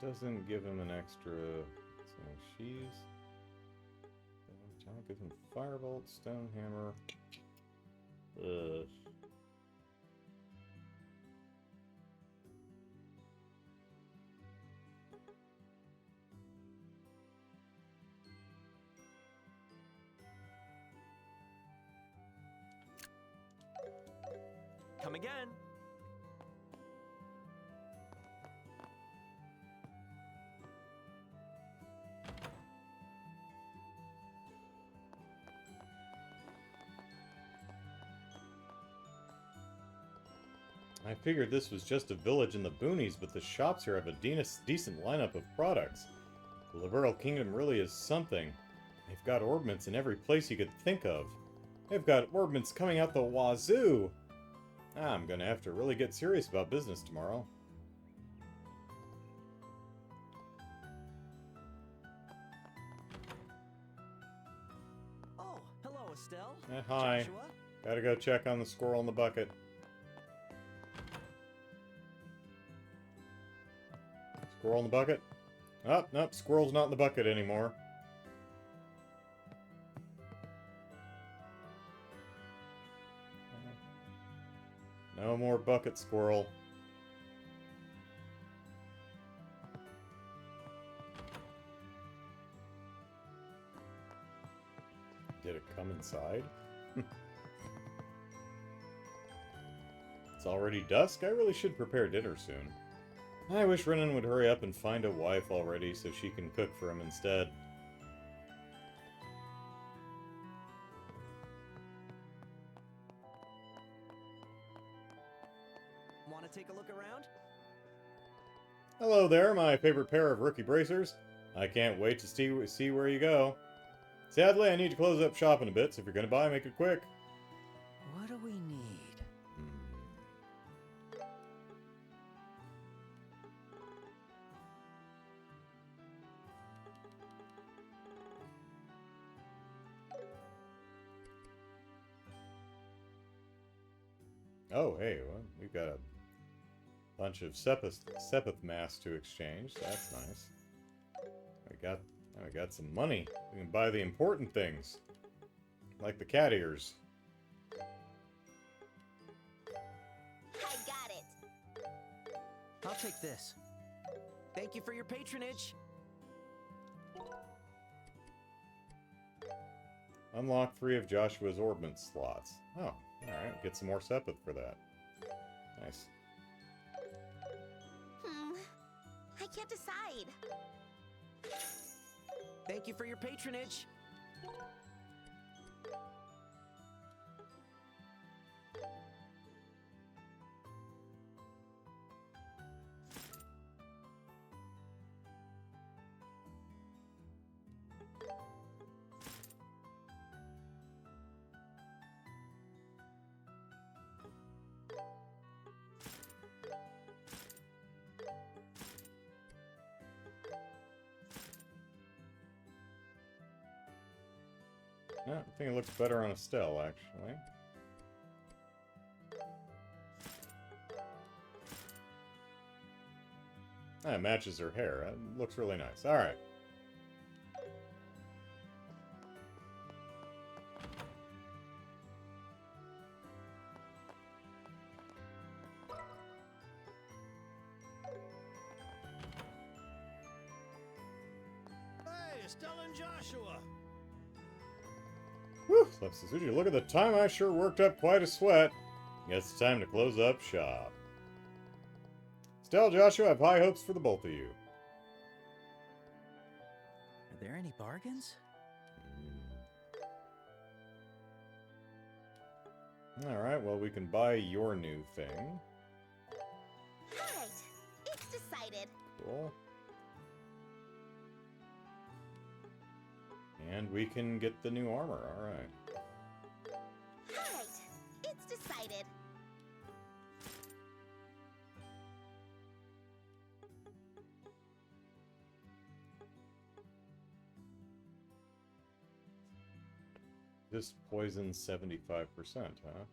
Doesn't give him an extra. So she's. I'll give him Firebolt, Stonehammer. Ugh. Come again. I figured this was just a village in the boonies, but the shops here have a decent lineup of products. The Liberal Kingdom really is something. They've got orbments in every place you could think of. They've got orbments coming out the wazoo. I'm gonna have to really get serious about business tomorrow. Oh, hello, Estelle. Hi. Joshua? Gotta go check on the squirrel in the bucket. Squirrel in the bucket? Oh, nope, squirrel's not in the bucket anymore. bucket, squirrel. Did it come inside? It's already dusk. I really should prepare dinner soon. I wish Renan would hurry up and find a wife already so she can cook for him instead. Want to take a look around? Hello there, my favorite pair of rookie bracers. I can't wait to see where you go. Sadly, I need to close up shop in a bit, so if you're going to buy, make it quick. What do we need? Oh, hey, well, we've got a bunch of Sepith masks to exchange. That's nice. We got some money. We can buy the important things, like the cat ears. I got it. I'll take this. Thank you for your patronage. Unlock 3 of Joshua's ordnance slots. Oh, alright. Get some more Sepith for that. Nice. I can't decide. Thank you for your patronage. Yeah, I think it looks better on Estelle, actually. That matches her hair. It looks really nice. Alright. Hey, Estelle and Joshua. Whew, Suzuki, look at the time. I sure worked up quite a sweat. Guess it's time to close up shop. Estelle, Joshua, I have high hopes for the both of you. Are there any bargains? Alright, well, we can buy your new thing. Alright, it's decided. Cool. And we can get the new armor, alright. Alright, it's decided. This poison 75%, huh?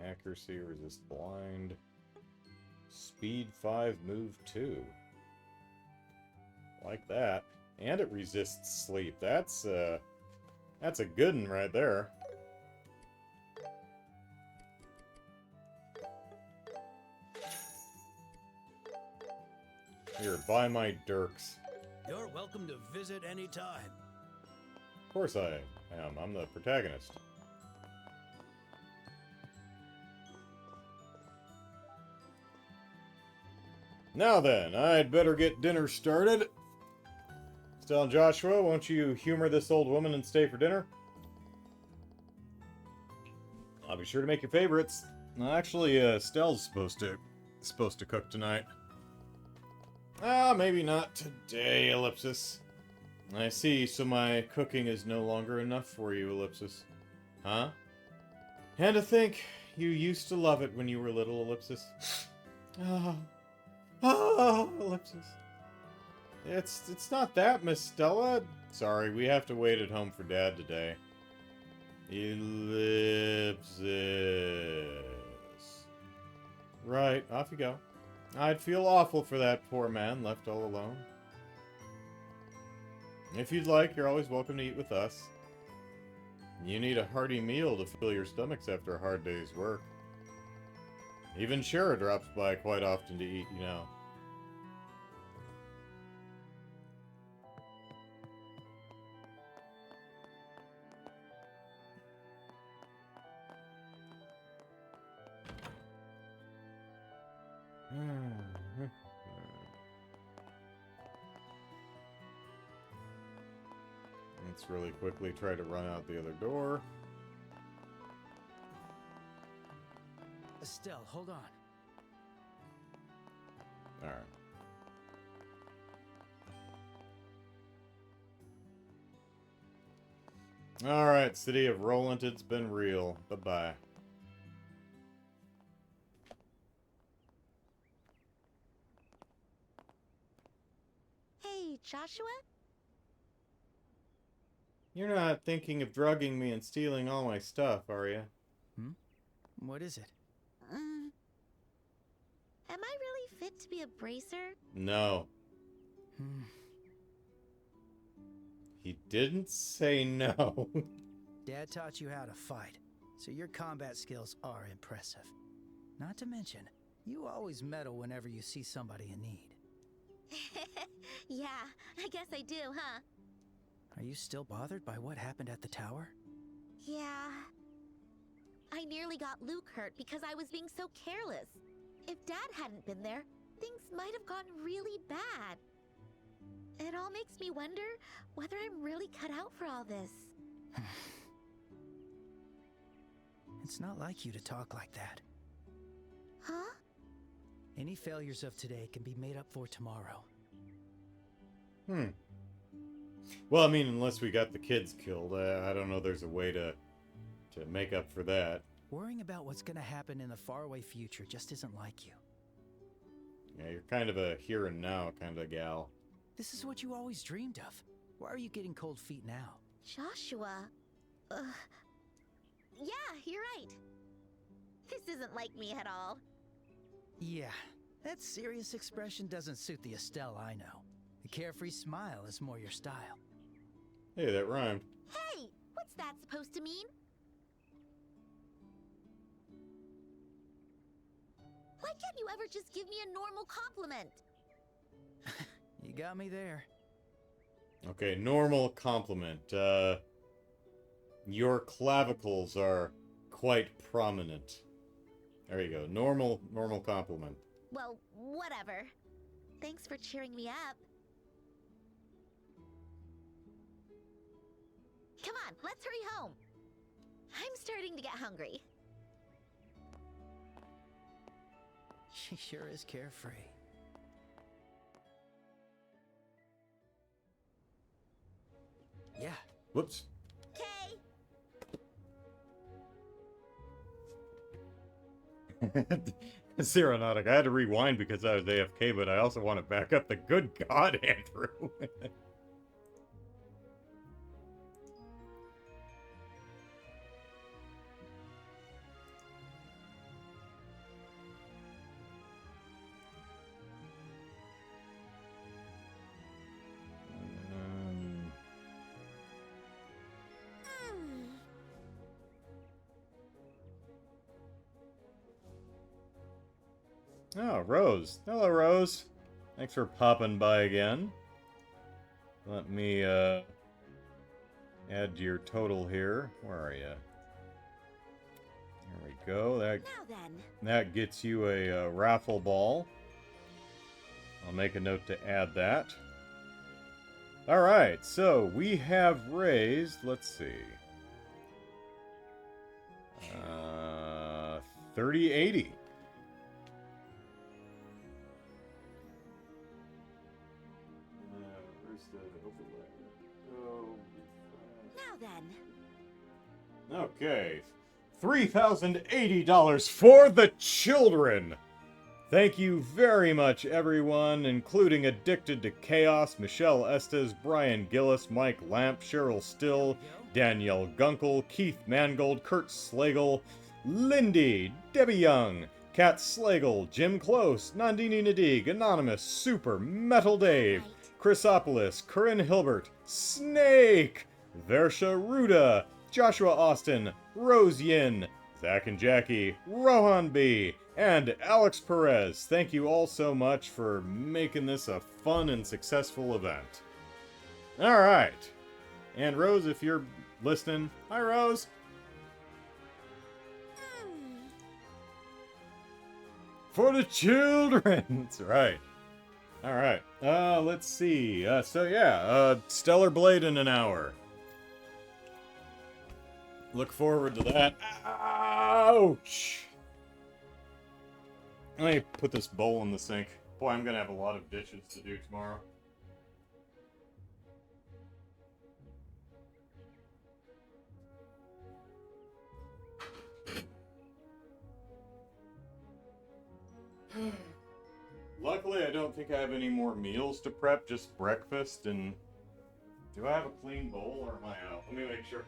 Accuracy, resist blind. Speed 5, move 2. Like that. And it resists sleep. That's a good one right there. Here, buy my dirks. You're welcome to visit anytime. Of course I am. I'm the protagonist. Now then, I'd better get dinner started. Estelle and Joshua, won't you humor this old woman and stay for dinner? I'll be sure to make your favorites. Actually, Estelle's supposed to cook tonight. Maybe not today, Ellipsis. I see, so my cooking is no longer enough for you, Ellipsis. Huh? And to think, you used to love it when you were little, Ellipsis. Ellipsis. It's not that, Miss Stella. Sorry, we have to wait at home for Dad today. Ellipsis. Right, off you go. I'd feel awful for that poor man left all alone. If you'd like, you're always welcome to eat with us. You need a hearty meal to fill your stomachs after a hard day's work. Even Shara drops by quite often to eat, you know. Let's really quickly try to run out the other door. Estelle, hold on. Alright. Alright, City of Roland, it's been real. Bye-bye. Hey, Joshua? You're not thinking of drugging me and stealing all my stuff, are you? What is it? Am I really fit to be a bracer? No. He didn't say no. Dad taught you how to fight, so your combat skills are impressive. Not to mention, you always meddle whenever you see somebody in need. Yeah, I guess I do, huh? Are you still bothered by what happened at the tower? Yeah. I nearly got Luke hurt because I was being so careless. If Dad hadn't been there, things might have gone really bad. It all makes me wonder whether I'm really cut out for all this. It's not like you to talk like that. Huh? Any failures of today can be made up for tomorrow. Well, I mean, unless we got the kids killed, I don't know there's a way to make up for that. Worrying about what's gonna happen in the faraway future just isn't like you. Yeah, you're kind of a here and now kind of gal. This is what you always dreamed of. Why are you getting cold feet now? Joshua. Yeah, you're right. This isn't like me at all. Yeah, that serious expression doesn't suit the Estelle I know. The carefree smile is more your style. Hey, that rhymed. Hey, what's that supposed to mean? Why can't you ever just give me a normal compliment? You got me there. Okay, normal compliment. Your clavicles are quite prominent. There you go. Normal compliment. Well, whatever. Thanks for cheering me up. Come on, let's hurry home. I'm starting to get hungry. She sure is carefree. Yeah. Whoops. Okay. Seronautic. I had to rewind because I was AFK, but I also want to back up the good God, Andrew. Oh, Rose. Hello, Rose. Thanks for popping by again. Let me, add to your total here. Where are you? There we go. Now then. That gets you a raffle ball. I'll make a note to add that. Alright, so we have raised, let's see. 3080. Now then. Okay. $3,080 for the children! Thank you very much, everyone, including Addicted to Chaos, Michelle Estes, Brian Gillis, Mike Lamp, Cheryl Still, Danielle Gunkel, Keith Mangold, Kurt Slagle, Lindy, Debbie Young, Kat Slagle, Jim Close, Nandini Nadig, Anonymous, Super, Metal Dave, Chrysopolis, Corinne Hilbert, Snake, Versha Ruda, Joshua Austin, Rose Yin, Zach and Jackie, Rohan B, and Alex Perez. Thank you all so much for making this a fun and successful event. Alright. And Rose, if you're listening, hi Rose. For the children! That's right. Alright. Let's see. Stellar Blade in an hour. Look forward to that. Ouch! Let me put this bowl in the sink. Boy, I'm gonna have a lot of dishes to do tomorrow. Luckily, I don't think I have any more meals to prep, just breakfast, and... Do I have a clean bowl, or am I out? Let me make sure.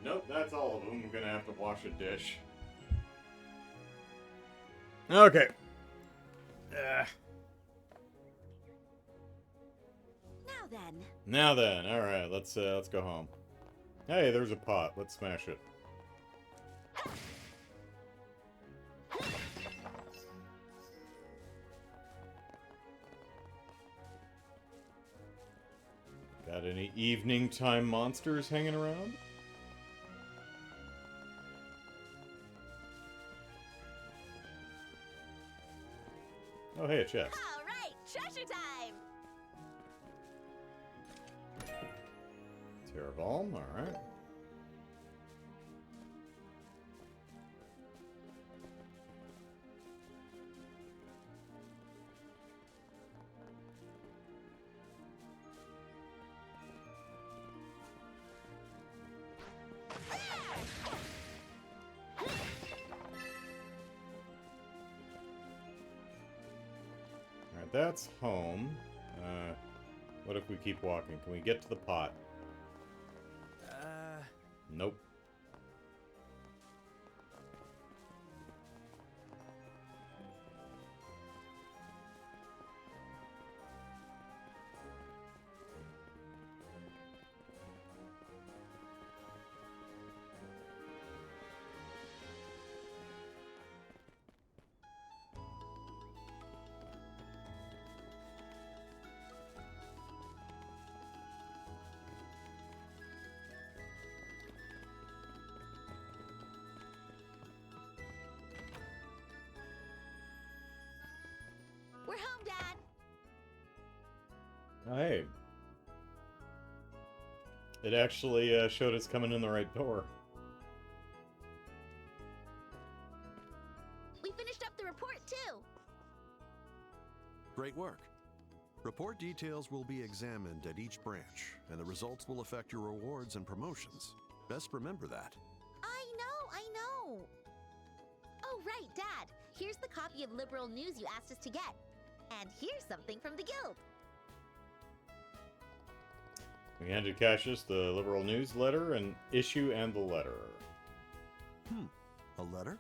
Nope, that's all of them. I'm gonna have to wash a dish. Okay. Now then. Alright, let's go home. Hey, there's a pot. Let's smash it. Got any evening time monsters hanging around? Oh, hey, a chest. All right, treasure time. Terrabalm, alright. Alright, that's home. What if we keep walking? Can we get to the pot? Nope. We're home, Dad. Oh, hey. It actually showed us coming in the right door. We finished up the report, too. Great work. Report details will be examined at each branch, and the results will affect your rewards and promotions. Best remember that. I know. Oh, right, Dad. Here's the copy of Liberal News you asked us to get. And here's something from the Guild. We handed Cassius the Liberal Newsletter, an issue, and the letter. A letter?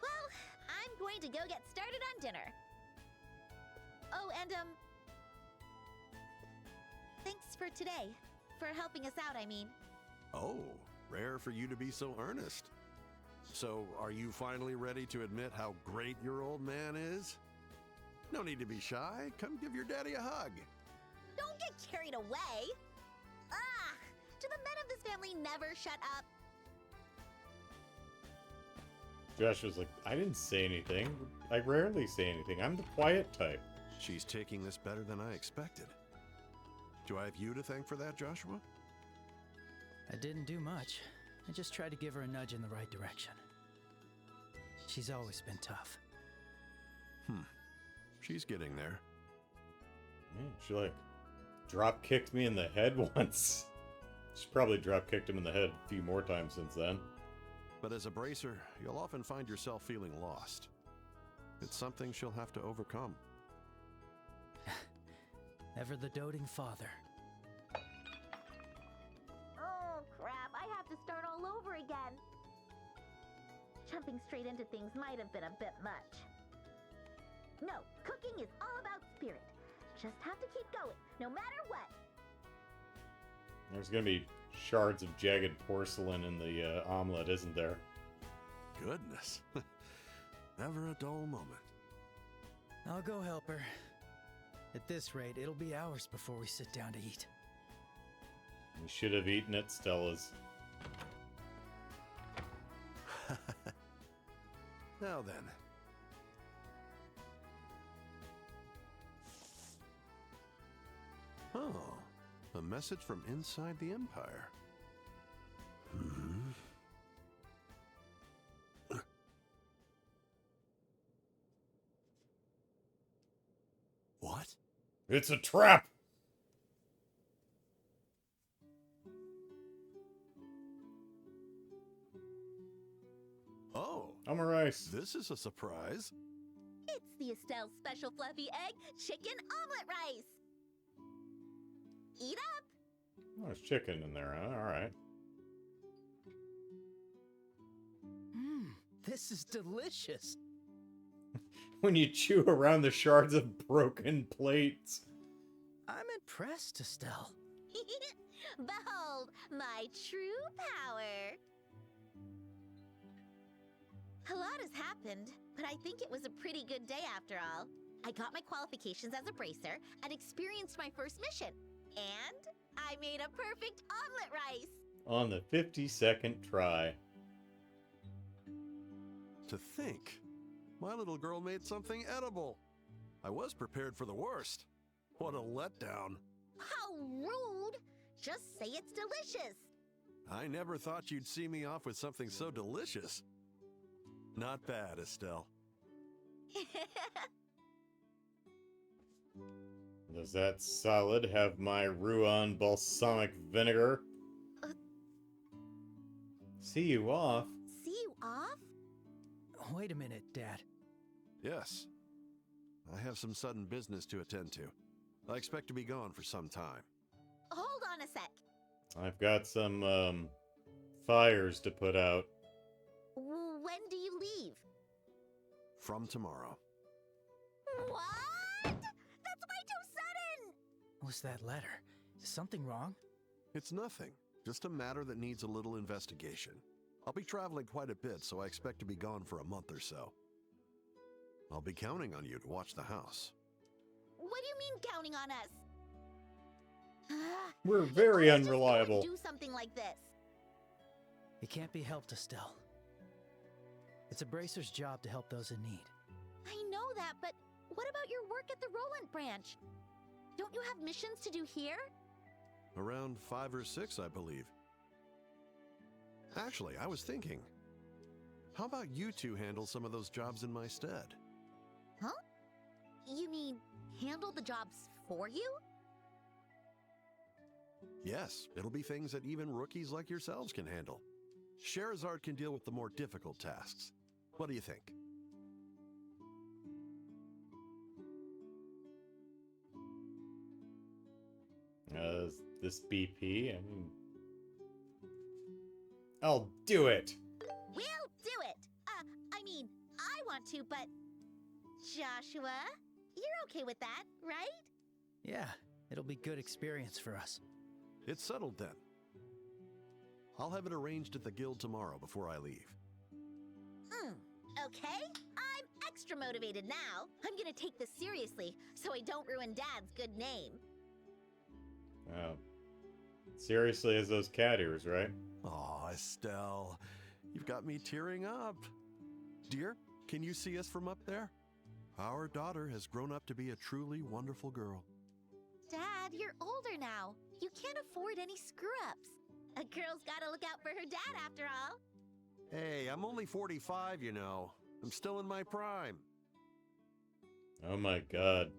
Well, I'm going to go get started on dinner. Oh, and, thanks for today. For helping us out, I mean. Oh, rare for you to be so earnest. So, are you finally ready to admit how great your old man is? No need to be shy. Come give your daddy a hug. Don't get carried away. Ah, do the men of this family never shut up? Josh was like, I didn't say anything. I rarely say anything. I'm the quiet type. She's taking this better than I expected. Do I have you to thank for that, Joshua? I didn't do much. I just tried to give her a nudge in the right direction. She's always been tough. She's getting there. Yeah, she like drop kicked me in the head once. She's probably drop kicked him in the head a few more times since then. But as a bracer, you'll often find yourself feeling lost. It's something she'll have to overcome. Ever the doting father. Oh, crap. I have to start all over again. Jumping straight into things might have been a bit much. No, cooking is all about spirit. Just have to keep going, no matter what. There's gonna be shards of jagged porcelain in the omelet, isn't there? Goodness. Never a dull moment. I'll go help her. At this rate, it'll be hours before we sit down to eat. We should have eaten at Stella's. Now then. Oh, a message from inside the Empire. Hmm. What? It's a trap! Oh, Omarice. this is a surprise. It's the Estelle Special Fluffy Egg Chicken Omelet Rice. Eat up! Oh, there's chicken in there, huh? Alright. This is delicious. When you chew around the shards of broken plates. I'm impressed, Estelle. Behold my true power. A lot has happened, but I think it was a pretty good day after all. I got my qualifications as a bracer and experienced my first mission. And I made a perfect omelet rice. On the 52nd try. To think, my little girl made something edible. I was prepared for the worst. What a letdown. How rude! Just say it's delicious. I never thought you'd see me off with something so delicious. Not bad, Estelle. Does that salad have my Rouen balsamic vinegar? See you off. See you off? Wait a minute, Dad. Yes. I have some sudden business to attend to. I expect to be gone for some time. Hold on a sec. I've got some, fires to put out. When do you leave? From tomorrow. What? That's way too sudden! What's that letter? Is something wrong? It's nothing. Just a matter that needs a little investigation. I'll be traveling quite a bit, so I expect to be gone for a month or so. I'll be counting on you to watch the house. What do you mean counting on us? We're very You always just go and unreliable. do something like this. It can't be helped, Estelle. It's a bracer's job to help those in need. I know that, but what about your work at the Roland branch? Don't you have missions to do here? Around 5 or 6, I believe. Actually, I was thinking, how about you two handle some of those jobs in my stead? Huh? You mean handle the jobs for you? Yes, it'll be things that even rookies like yourselves can handle. Sherazard can deal with the more difficult tasks. What do you think? This BP? I mean... I'll do it! We'll do it! I mean, I want to, but... Joshua, you're okay with that, right? Yeah, it'll be good experience for us. It's settled then. I'll have it arranged at the guild tomorrow before I leave. Okay, I'm extra motivated now. I'm gonna take this seriously, so I don't ruin Dad's good name. Oh. Seriously as those cat ears, right? Aw, Estelle, you've got me tearing up. Dear, can you see us from up there? Our daughter has grown up to be a truly wonderful girl. Dad, you're older now. You can't afford any screw-ups. A girl's gotta look out for her dad after all. Hey, I'm only 45, you know. I'm still in my prime. Oh my god.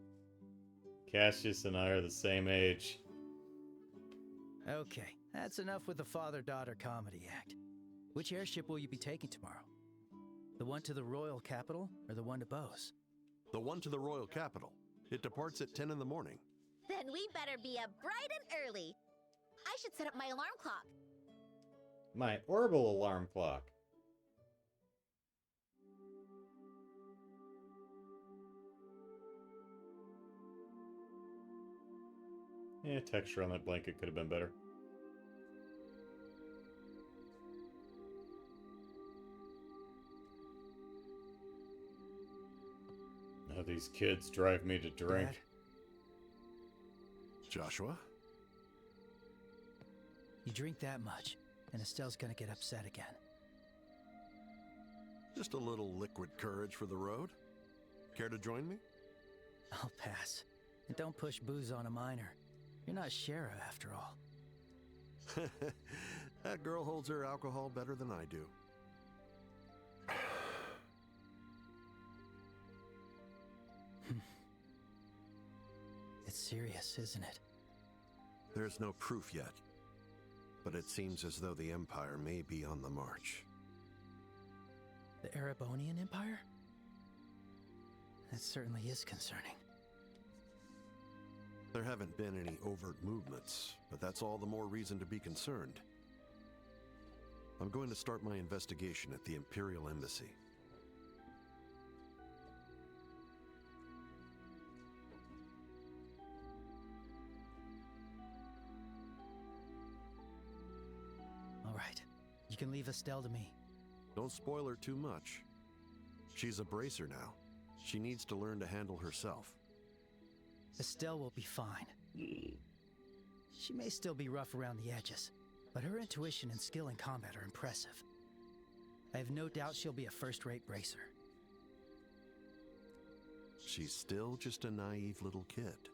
Cassius and I are the same age. Okay, that's enough with the father-daughter comedy act. Which airship will you be taking tomorrow? The one to the royal capital or the one to Bose? The one to the royal capital. It departs at 10 in the morning. Then we better be up bright and early. I should set up my alarm clock. My orbital alarm clock. Yeah, texture on that blanket could have been better. These kids drive me to drink. Dad? Joshua? You drink that much, and Estelle's gonna get upset again. Just a little liquid courage for the road. Care to join me? I'll pass. And don't push booze on a minor. You're not sheriff after all. That girl holds her alcohol better than I do. It's serious, isn't it? There's no proof yet, but it seems as though the Empire may be on the march. The Erebonian Empire? That certainly is concerning. There haven't been any overt movements, but that's all the more reason to be concerned. I'm going to start my investigation at the Imperial Embassy. All right. You can leave Estelle to me. Don't spoil her too much. She's a bracer now. She needs to learn to handle herself. Estelle will be fine. She may still be rough around the edges, but her intuition and skill in combat are impressive. I have no doubt she'll be a first-rate bracer. She's still just a naive little kid.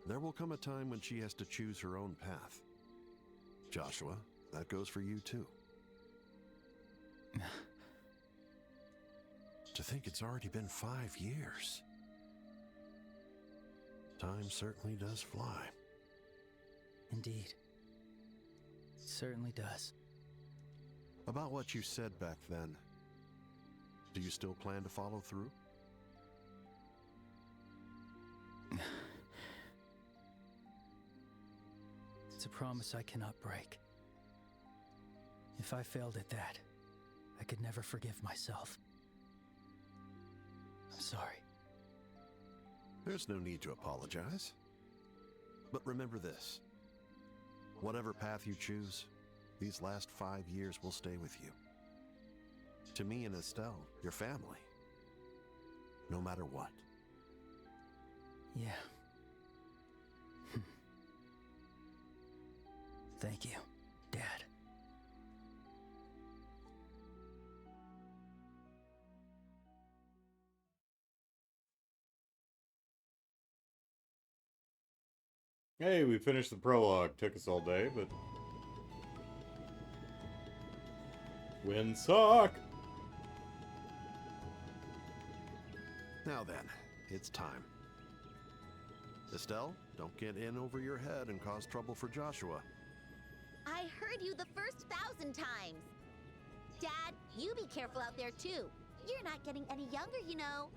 There will come a time when she has to choose her own path. Joshua, that goes for you too. To think it's already been 5 years. Time certainly does fly. Indeed. It certainly does. About what you said back then, do you still plan to follow through? It's a promise I cannot break. If I failed at that, I could never forgive myself. I'm sorry. There's no need to apologize. But remember this. Whatever path you choose, these last 5 years will stay with you. To me and Estelle, your family. No matter what. Yeah. Thank you, Dad. Hey, we finished the prologue. Took us all day, but... Wins suck! Now then, it's time. Estelle, don't get in over your head and cause trouble for Joshua. I heard you the first 1,000 times. Dad, you be careful out there too. You're not getting any younger, you know.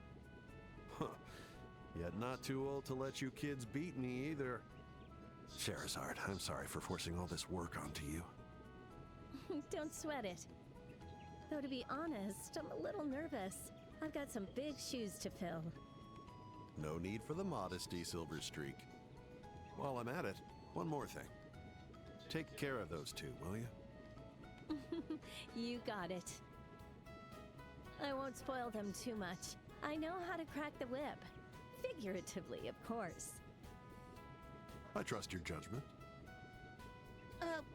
Huh. Yet not too old to let you kids beat me either. Sherazard, I'm sorry for forcing all this work onto you. Don't sweat it. Though to be honest, I'm a little nervous. I've got some big shoes to fill. No need for the modesty, Silver Streak. While I'm at it, one more thing. Take care of those two, will you? You got it. I won't spoil them too much. I know how to crack the whip. Figuratively, of course. I trust your judgment.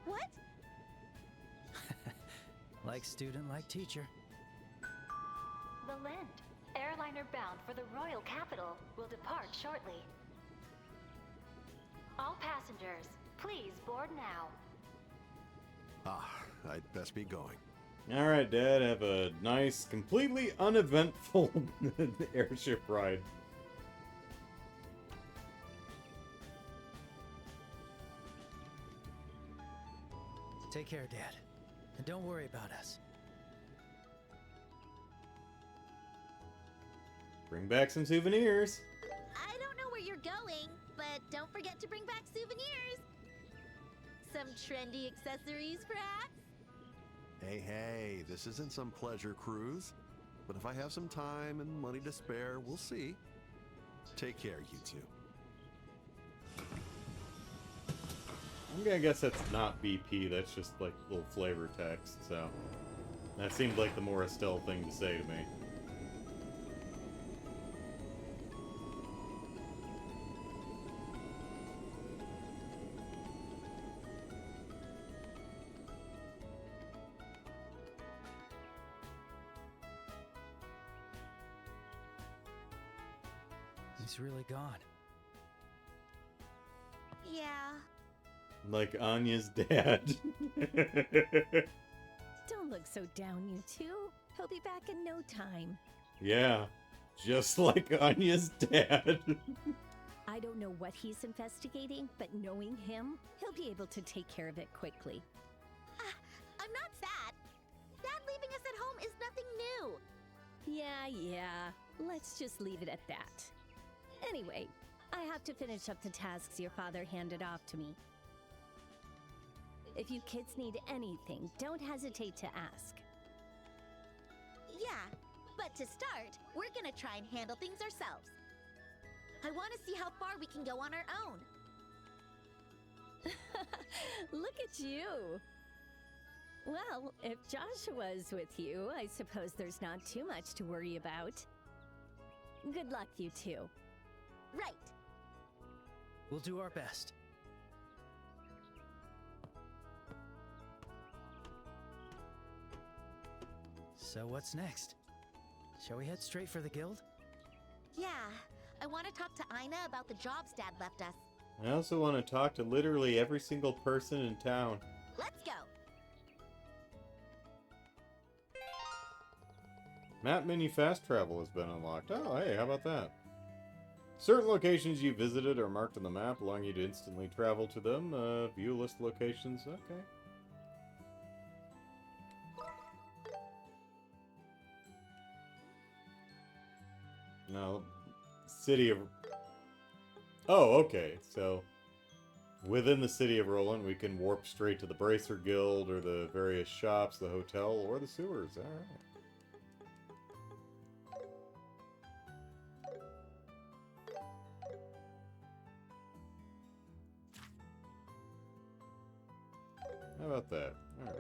What? Like student, like teacher. The Lind, airliner bound for the royal capital, will depart shortly. All passengers, please board now. Ah, I'd best be going. Alright, Dad, have a nice, completely uneventful airship ride. Take care, Dad. And don't worry about us. Bring back some souvenirs. I don't know where you're going, but don't forget to bring back souvenirs. Some trendy accessories, perhaps? Hey, this isn't some pleasure cruise. But if I have some time and money to spare, we'll see. Take care, you two. I'm gonna guess that's not BP, that's just like little flavor text, so. That seemed like the more Estelle thing to say to me. He's really gone. Yeah. Like Anya's dad. Don't look so down, you two. He'll be back in no time. Yeah, just like Anya's dad. I don't know what he's investigating, but knowing him, he'll be able to take care of it quickly. I'm not sad. Dad leaving us at home is nothing new. Yeah. Let's just leave it at that. Anyway, I have to finish up the tasks your father handed off to me. If you kids need anything, don't hesitate to ask. Yeah, but to start, we're gonna try and handle things ourselves. I want to see how far we can go on our own. Look at you! Well, if Joshua's with you, I suppose there's not too much to worry about. Good luck, you two. Right. We'll do our best. So what's next? Shall we head straight for the guild? Yeah, I want to talk to Ina about the jobs Dad left us. I also want to talk to literally every single person in town. Let's go. Map Mini Fast Travel has been unlocked. Oh, hey, how about that? Certain locations you visited are marked on the map, allowing you to instantly travel to them. View list locations. Okay. No, city of... Oh, okay. So, within the city of Roland, we can warp straight to the Bracer Guild, or the various shops, the hotel, or the sewers. Alright. How about that? Alright.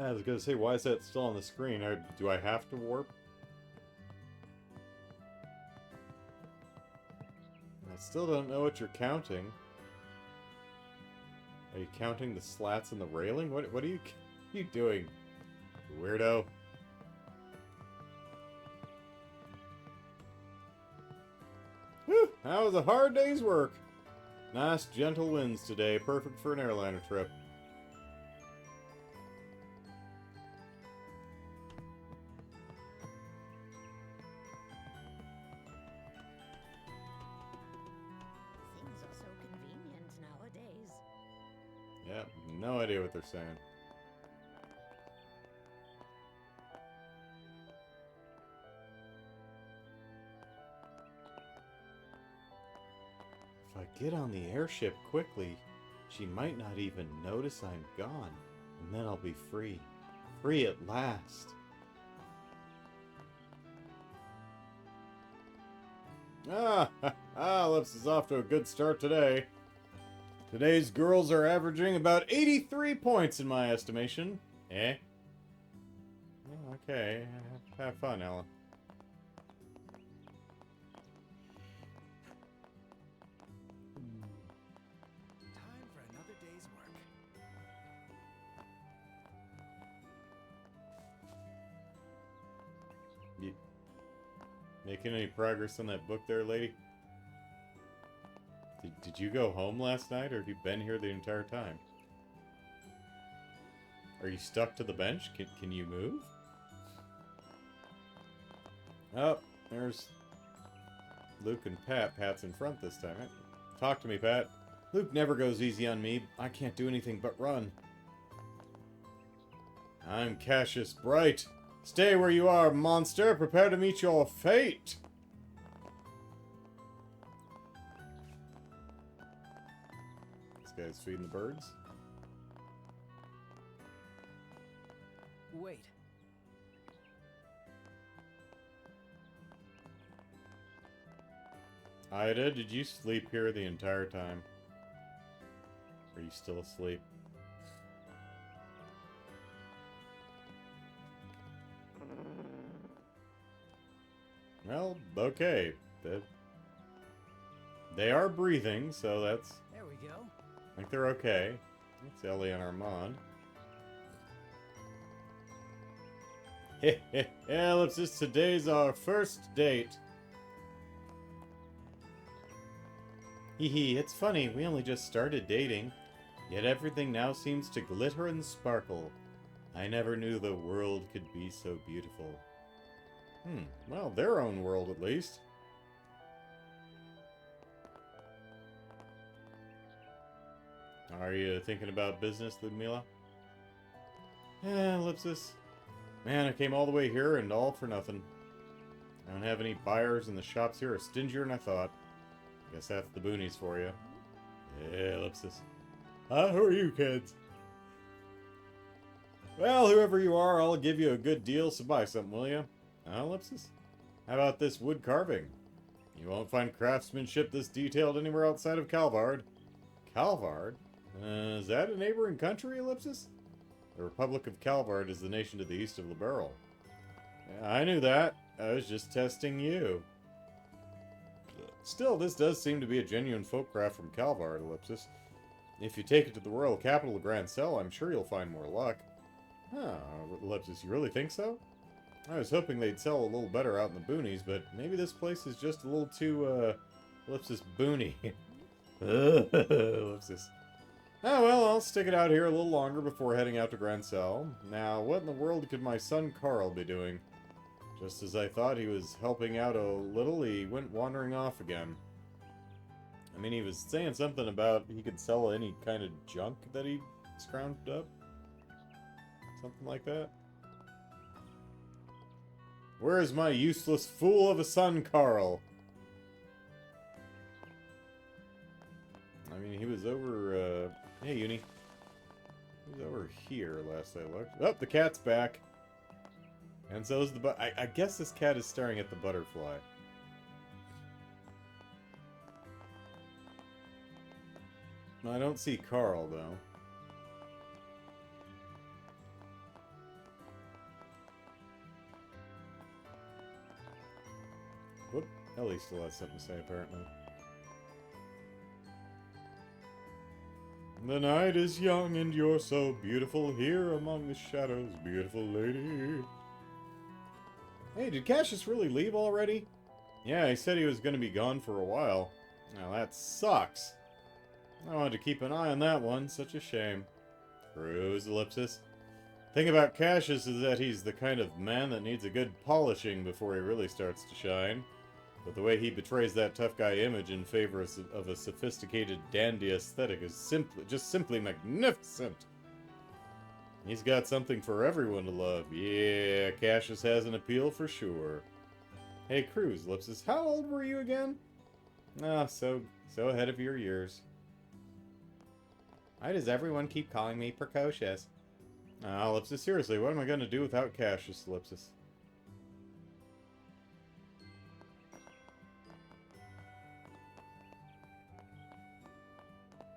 I was gonna say, why is that still on the screen? Do I have to warp? I still don't know what you're counting. Are you counting the slats in the railing? What are you doing, you weirdo? Whew, that was a hard day's work. Nice gentle winds today, perfect for an airliner trip. Things are so convenient nowadays. Yeah, no idea what they're saying. If I get on the airship quickly, she might not even notice I'm gone, and then I'll be free. Free at last. Lips is off to a good start today. Today's girls are averaging about 83 points in my estimation. Eh? Yeah, okay, have fun, Ellen. Time for another day's work. You making any progress on that book there, lady? Did you go home last night, or have you been here the entire time? Are you stuck to the bench? Can you move? Oh, there's Luke and Pat. Pat's in front this time. Talk to me, Pat. Luke never goes easy on me. I can't do anything but run. I'm Cassius Bright. Stay where you are, monster. Prepare to meet your fate. This guy's feeding the birds. Wait. Ida, did you sleep here the entire time? Are you still asleep? Well, okay. They are breathing, so that's... There we go. I think they're okay. That's Ellie and Armand. Ellipsis, today's our first date. Hee hee, it's funny, we only just started dating. Yet everything now seems to glitter and sparkle. I never knew the world could be so beautiful. Well, their own world at least. Are you thinking about business, Ludmila? Ellipsis. Man, I came all the way here and all for nothing. I don't have any buyers and the shops here are stingier than I thought. Guess that's the boonies for you. Ellipsis. Who are you kids? Well, whoever you are, I'll give you a good deal, so buy something, will you? Ellipsis? How about this wood carving? You won't find craftsmanship this detailed anywhere outside of Calvard. Calvard? Is that a neighboring country, Ellipsis? The Republic of Calvard is the nation to the east of Liberal. Yeah, I knew that. I was just testing you. Still, this does seem to be a genuine folk craft from Calvard, Ellipsis. If you take it to the royal capital of Grand Cell, I'm sure you'll find more luck. Huh, Ellipsis, you really think so? I was hoping they'd sell a little better out in the boonies, but maybe this place is just a little too, Ellipsis boony. Ellipsis. Oh, well, I'll stick it out here a little longer before heading out to Grand Cell. Now, what in the world could my son Carl be doing? Just as I thought he was helping out a little, he went wandering off again. I mean, he was saying something about he could sell any kind of junk that he scrounged up. Something like that. Where is my useless fool of a son, Carl? I mean, he was over, hey, Uni. He was over here last I looked. Oh, the cat's back. And so is the I guess this cat is staring at the butterfly. No, I don't see Carl, though. Whoop. Ellie still has something to say, apparently. The night is young and you're so beautiful here among the shadows, beautiful lady. Hey, did Cassius really leave already? Yeah, he said he was going to be gone for a while. Now that sucks. I wanted to keep an eye on that one, such a shame. Cruise, Ellipsis. Thing about Cassius is that he's the kind of man that needs a good polishing before he really starts to shine. But the way he betrays that tough guy image in favor of a sophisticated dandy aesthetic is simply magnificent. He's got something for everyone to love. Yeah, Cassius has an appeal for sure. Hey, Cruz, Ellipsis, how old were you again? Ah, so ahead of your years. Why does everyone keep calling me precocious? Ellipsis, seriously, what am I going to do without Cassius, Ellipsis?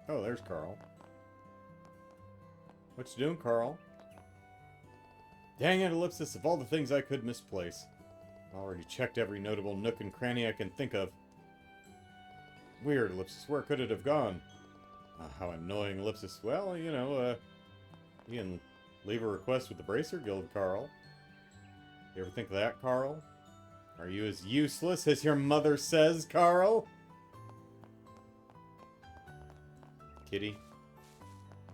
Oh, there's Carl. What you doing, Carl? Dang it, Ellipsis, of all the things I could misplace. I've already checked every notable nook and cranny I can think of. Weird, Ellipsis, where could it have gone? How annoying, Ellipsis. Well, you know, you can leave a request with the Bracer Guild, Carl. You ever think of that, Carl? Are you as useless as your mother says, Carl? Kitty?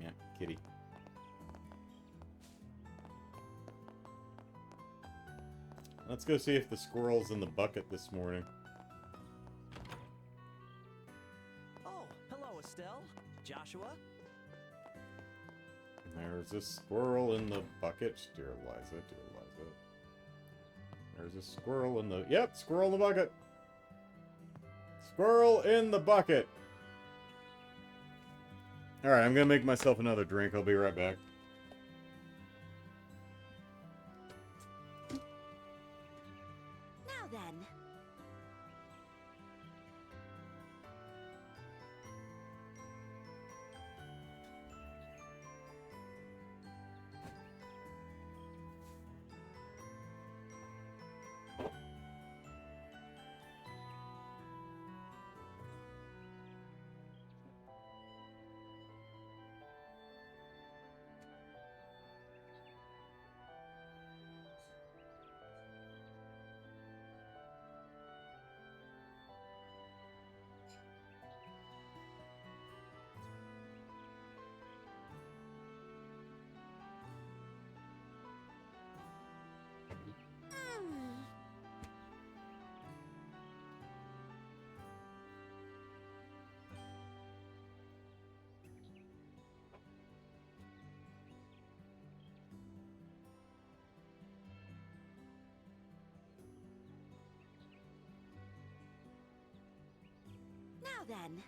Yeah, kitty. Let's go see if the squirrel's in the bucket this morning. Oh, hello, Estelle. Joshua? There's a squirrel in the bucket. Dear Eliza, dear Eliza. There's a squirrel in the... Yep, squirrel in the bucket. Squirrel in the bucket. Alright, I'm gonna make myself another drink. I'll be right back. Now then. then.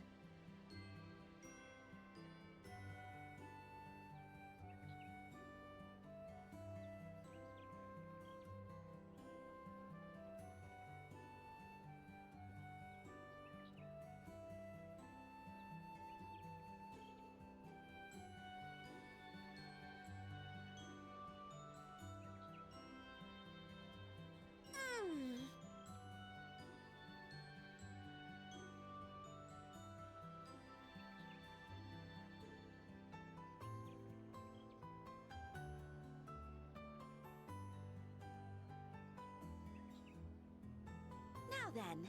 Now then.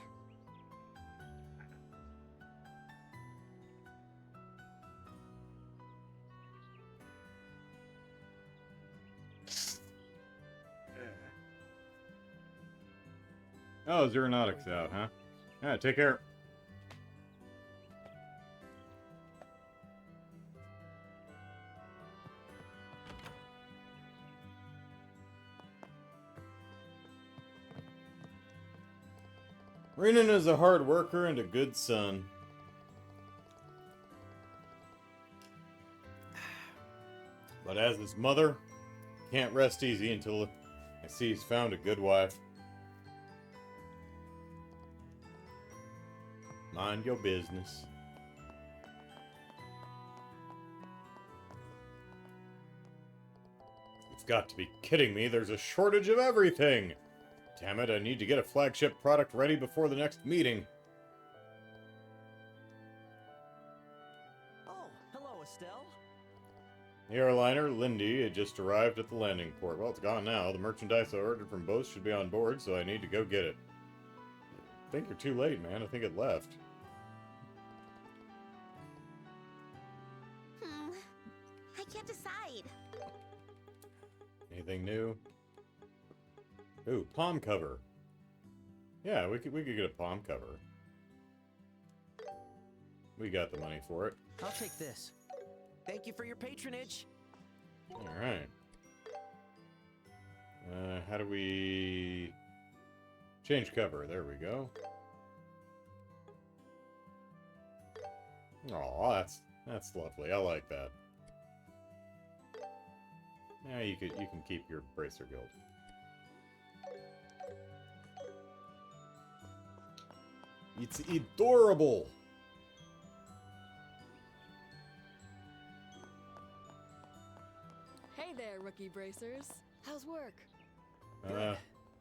Oh, Aeronautics out, huh? Yeah, take care. Renan is a hard worker and a good son. But as his mother, can't rest easy until I see he's found a good wife. Mind your business. You've got to be kidding me. There's a shortage of everything. Damn it, I need to get a flagship product ready before the next meeting. Oh, hello, Estelle. The airliner, Lindy, had just arrived at the landing port. Well, it's gone now. The merchandise I ordered from both should be on board, so I need to go get it. I think you're too late, man. I think it left. I can't decide. Anything new? Ooh, palm cover. Yeah, we could get a palm cover. We got the money for it. I'll take this. Thank you for your patronage. Alright. How do we... change cover? There we go. Oh, that's lovely. I like that. Yeah, you can keep your bracer guild. It's adorable. Hey there, rookie bracers. How's work?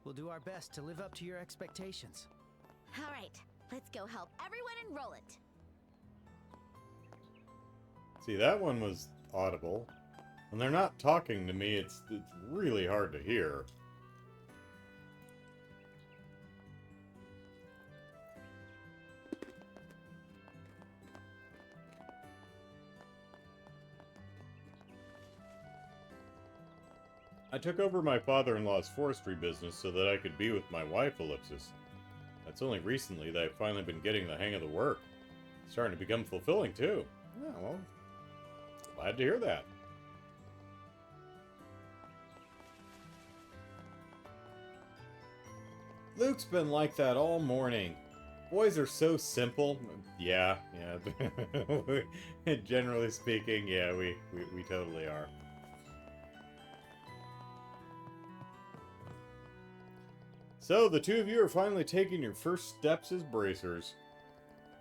We'll do our best to live up to your expectations. All right, let's go help everyone enroll it. See, that one was audible. When they're not talking to me, it's really hard to hear. I took over my father-in-law's forestry business so that I could be with my wife, Ellipsis. It's only recently that I've finally been getting the hang of the work. It's starting to become fulfilling, too. Yeah, well, glad to hear that. Luke's been like that all morning. Boys are so simple. Yeah. Generally speaking, yeah, we totally are. So, the two of you are finally taking your first steps as bracers.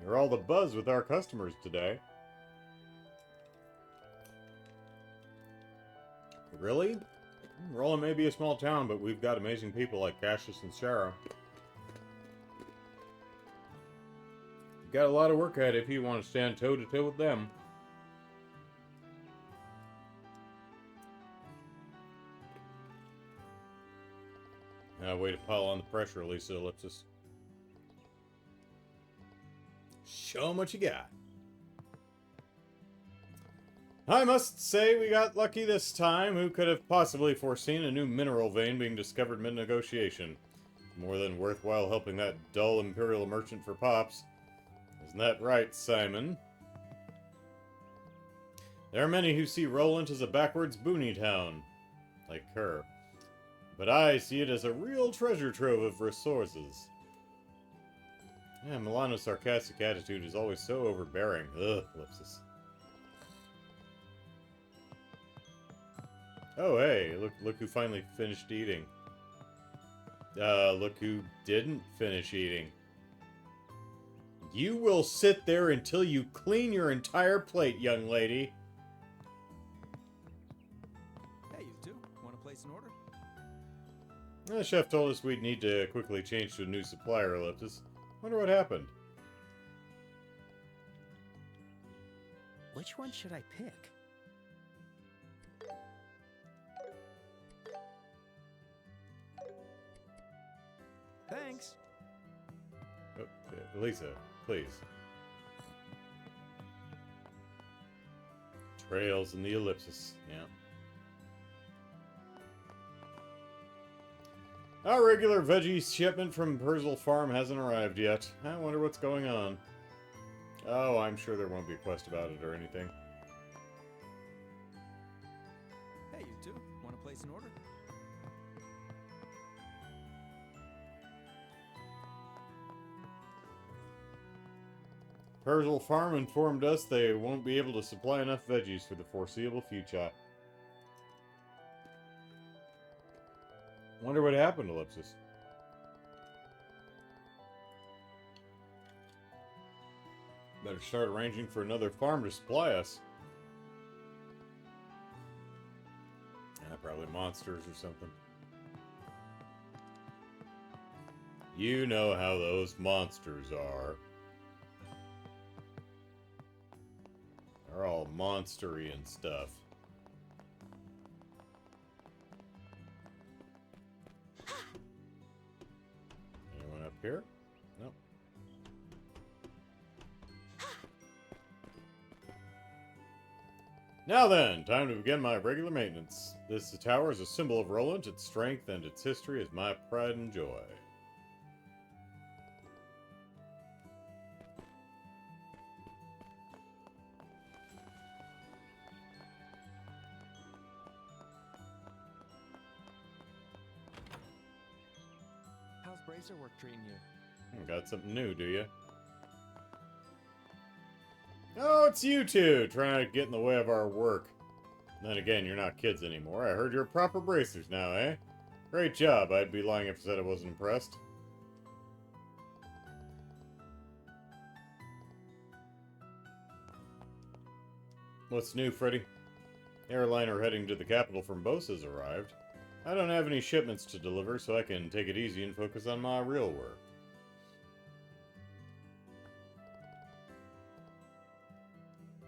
You're all the buzz with our customers today. Really? Rolla may be a small town, but we've got amazing people like Cassius and Sarah. You've got a lot of work ahead if you want to stand toe-to-toe with them. Way to pile on the pressure, Lisa Ellipsis. Show 'em what you got. I must say we got lucky this time. Who could have possibly foreseen a new mineral vein being discovered mid-negotiation? More than worthwhile helping that dull Imperial merchant for Pops. Isn't that right, Simon? There are many who see Roland as a backwards boony town. Like her. But I see it as a real treasure trove of resources. Yeah, Milano's sarcastic attitude is always so overbearing. Ugh, ellipsis. Oh, hey, look who finally finished eating. Look who didn't finish eating. You will sit there until you clean your entire plate, young lady. Hey, you two. Want to place an order? The chef told us we'd need to quickly change to a new supplier, ellipsis. Wonder what happened. Which one should I pick? Thanks. Oh, Lisa, please. Trails in the ellipsis, yeah. Our regular veggie shipment from Perzel Farm hasn't arrived yet. I wonder what's going on. Oh, I'm sure there won't be a quest about it or anything. Hey, you two. Want to place an order? Perzel Farm informed us they won't be able to supply enough veggies for the foreseeable future. Wonder what happened, ellipsis. Better start arranging for another farm to supply us. Probably monsters or something. You know how those monsters are. They're all monstery and stuff. Anyone up here? Nope. Now then, time to begin my regular maintenance. This tower is a symbol of Roland, its strength, and its history is my pride and joy. How's bracer work treating you? Got something new, do you? Oh, it's you two trying to get in the way of our work. Then again, you're not kids anymore. I heard you're proper bracers now, eh? Great job. I'd be lying if I said I wasn't impressed. What's new, Freddy? Airliner heading to the capital from Bose has arrived. I don't have any shipments to deliver, so I can take it easy and focus on my real work.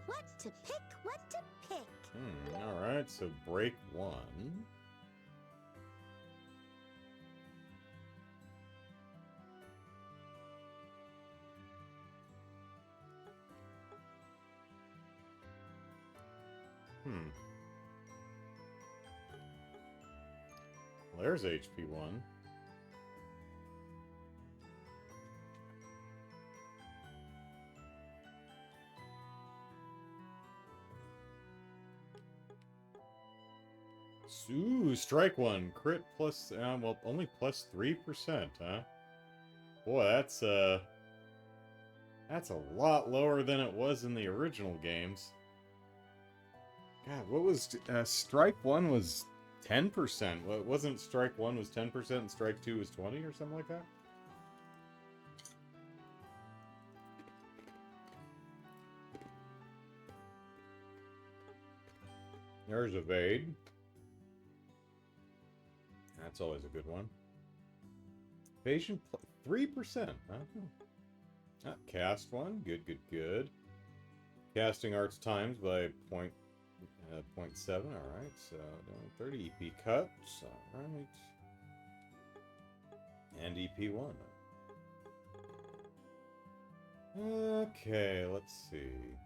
What to pick, what to pick. Alright, so break one. Well, there's HP 1. Ooh, strike 1. Crit plus, well, only plus 3%, huh? Boy, that's a lot lower than it was in the original games. God, what was, strike 1 was 10%. What wasn't strike 1 was 10% and strike 2 was 20 or something like that? There's evade. That's always a good one. Patient 3%, huh? Cast 1. Good, good, good. Casting arts times by 0.7. Alright, so 30 EP cuts. Alright. And EP 1. Okay, let's see.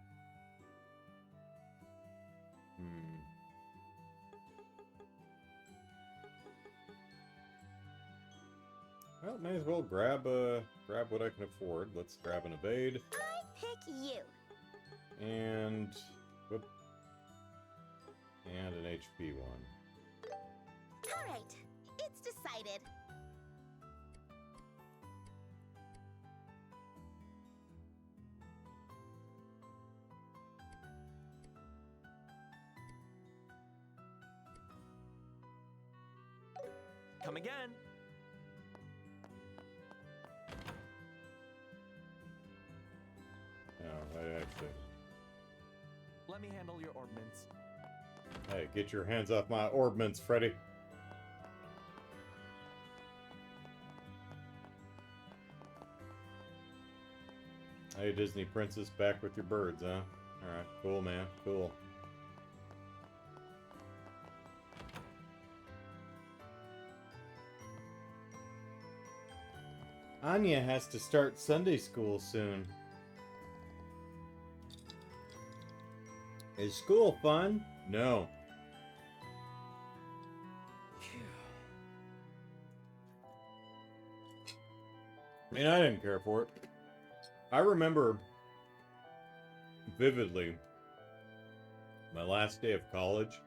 Well, may as well grab what I can afford. Let's grab an evade. I pick you. And whoop. And an HP 1. All right, it's decided. Come again. Oh, I actually. Let me handle your ordnance. Hey, get your hands off my ordnance, Freddy. Hey, Disney princess, back with your birds, huh? Alright, cool, man. Cool. Anya has to start Sunday school soon. Is school fun? No. I mean, I didn't care for it. I remember vividly my last day of college,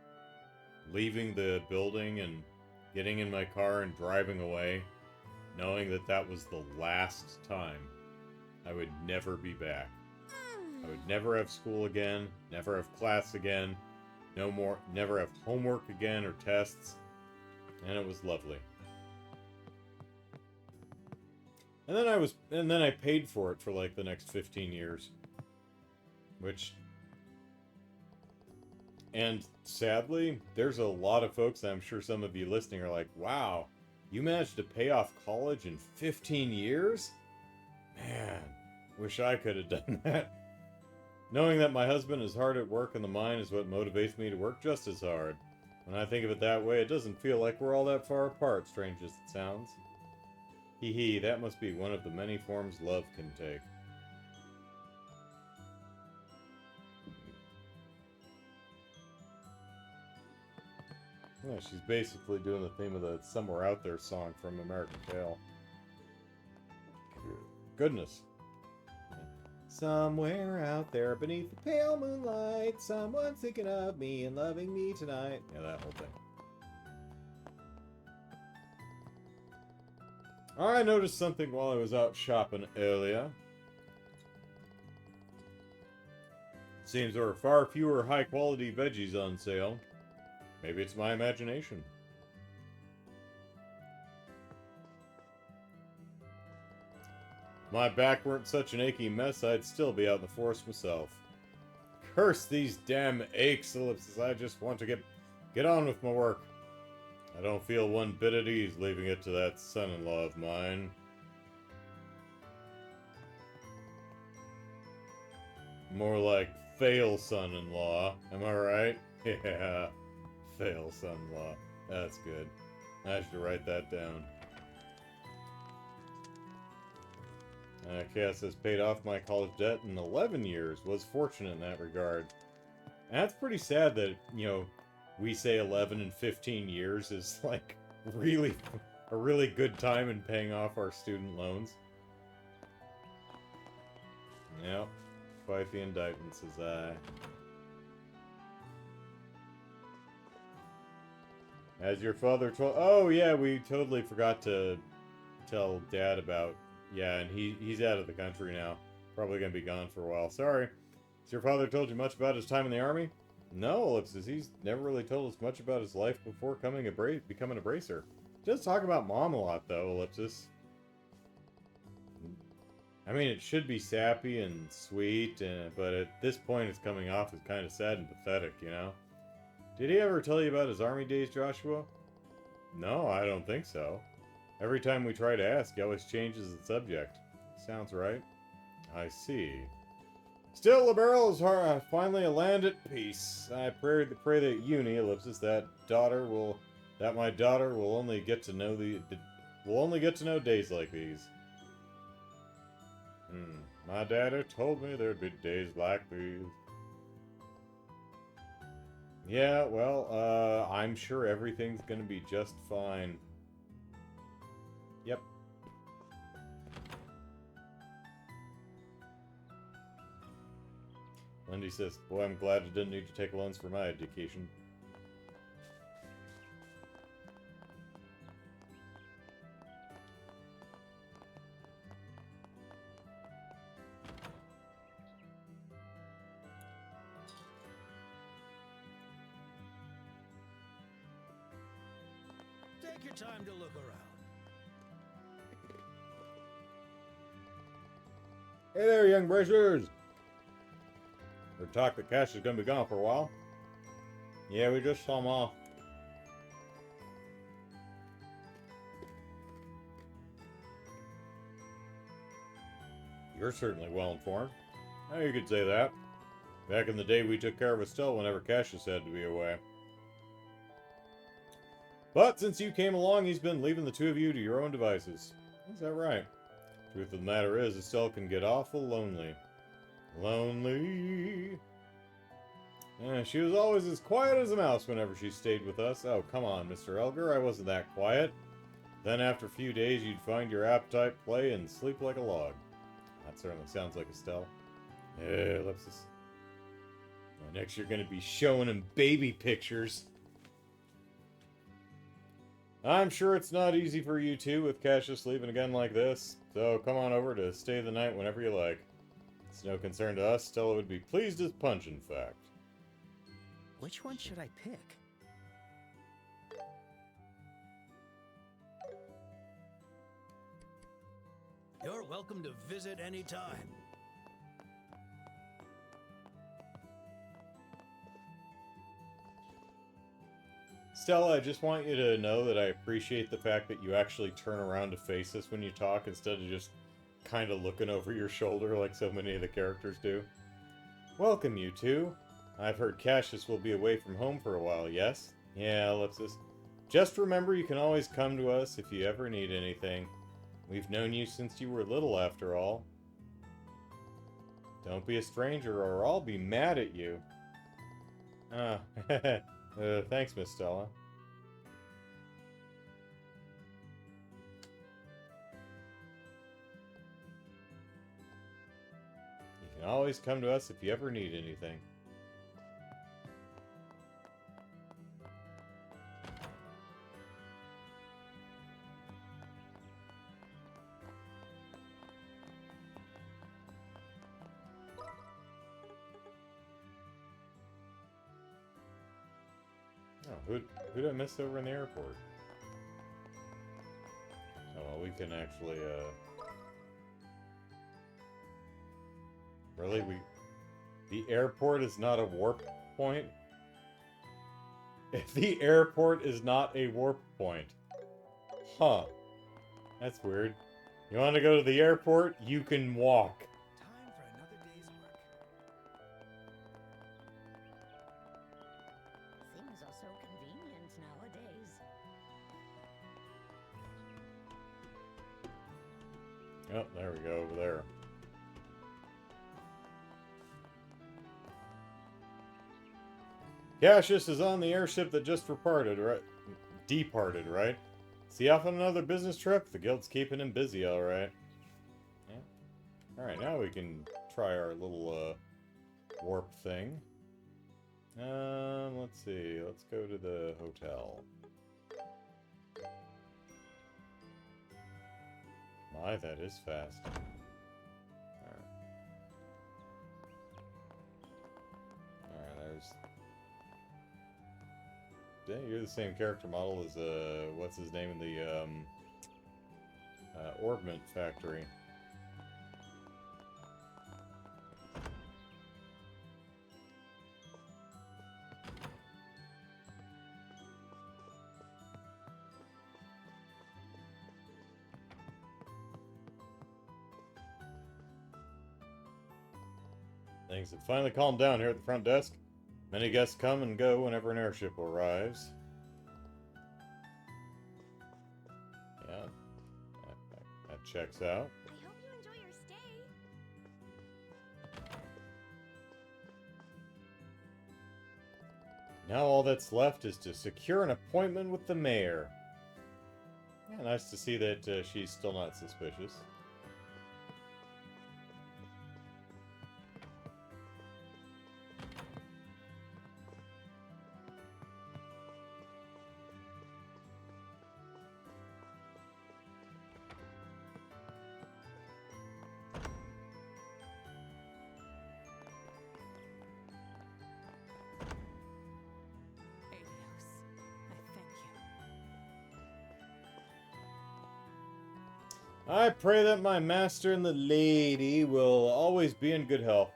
leaving the building and getting in my car and driving away, knowing that that was the last time I would never be back. I would never have school again, never have class again, no more, never have homework again or tests, and it was lovely. And then I paid for it for like the next 15 years. Which, and sadly, there's a lot of folks, I'm sure some of you listening are like, wow, you managed to pay off college in 15 years? Man, wish I could have done that. Knowing that my husband is hard at work and the mine is what motivates me to work just as hard. When I think of it that way, it doesn't feel like we're all that far apart, strange as it sounds. Hee hee, that must be one of the many forms love can take. Yeah, she's basically doing the theme of the Somewhere Out There song from American Tail. Goodness. Somewhere out there beneath the pale moonlight, someone's thinking of me and loving me tonight. Yeah, that whole thing. I noticed something while I was out shopping earlier. Seems there are far fewer high-quality veggies on sale. Maybe it's my imagination. If my back weren't such an achy mess, I'd still be out in the forest myself. Curse these damn aches, ellipses. I just want to get on with my work. I don't feel one bit at ease leaving it to that son-in-law of mine. More like fail son-in-law, am I right? Yeah, fail son-in-law. That's good. I should write that down. Chaos has paid off my college debt in 11 years. Was fortunate in that regard. And that's pretty sad that, you know, we say 11 and 15 years is like really a really good time in paying off our student loans. Yep, quite the indictment, says I. As your father told... Oh, yeah, we totally forgot to tell Dad about... Yeah, and he's out of the country now. Probably gonna be gone for a while. Sorry. Has your father told you much about his time in the army? No, Ellipsis. He's never really told us much about his life before becoming a bracer. He does talk about Mom a lot, though, Ellipsis. I mean, it should be sappy and sweet, but at this point it's coming off as kind of sad and pathetic, you know? Did he ever tell you about his army days, Joshua? No, I don't think so. Every time we try to ask, he always changes the subject. Sounds right. I see. Still, the barrel is finally a land at peace. I pray that Uni, ellipsis, that my daughter will only get to know days like these. My daddy told me there'd be days like these. Yeah, well, I'm sure everything's gonna be just fine. Yep. Lindy says, boy, I'm glad I didn't need to take loans for my education. Take Take your time to look around. Hey there, young bracers! We talk that Cash is gonna be gone for a while. Yeah, we just saw him off. You're certainly well informed. Now you could say that. Back in the day, we took care of Estelle whenever Cassius had to be away. But since you came along, he's been leaving the two of you to your own devices. Is that right? Truth of the matter is, Estelle can get awful lonely. Lonely. Yeah, she was always as quiet as a mouse whenever she stayed with us. Oh, come on, Mr. Elgar, I wasn't that quiet. Then after a few days, you'd find your appetite play and sleep like a log. That certainly sounds like Estelle. Yeah, Ellipsis. Next you're going to be showing him baby pictures. I'm sure it's not easy for you two with Cassius leaving again like this. So come on over to stay the night whenever you like. It's no concern to us. Stella would be pleased as punch, in fact. Which one should I pick? You're welcome to visit anytime. Stella, I just want you to know that I appreciate the fact that you actually turn around to face us when you talk instead of just kind of looking over your shoulder like so many of the characters do. Welcome, you two. I've heard Cassius will be away from home for a while, yes? Yeah, Ellipsis. Just remember you can always come to us if you ever need anything. We've known you since you were little, after all. Don't be a stranger or I'll be mad at you. Ah, thanks, Miss Stella. You can always come to us if you ever need anything. Oh, who did I miss over in the airport? Oh, well, we can actually, Really? The airport is not a warp point? If the airport is not a warp point. Huh. That's weird. You want to go to the airport? You can walk. Time for another day's work. Things are so convenient nowadays. Oh, there we go, over there. Cassius is on the airship that just departed, right? Is he off on another business trip? The guild's keeping him busy, alright. Yeah. Alright, now we can try our little, warp thing. Let's see. Let's go to the hotel. My, that is fast. Alright, there's... Yeah, you're the same character model as, what's his name in the, Orbment Factory. Things have finally calmed down here at the front desk. Many guests come and go whenever an airship arrives. Yeah, that checks out. I hope you enjoy your stay. Now all that's left is to secure an appointment with the mayor. Yeah, nice to see that she's still not suspicious. Adios. I thank you. I pray that my master and the lady will always be in good health.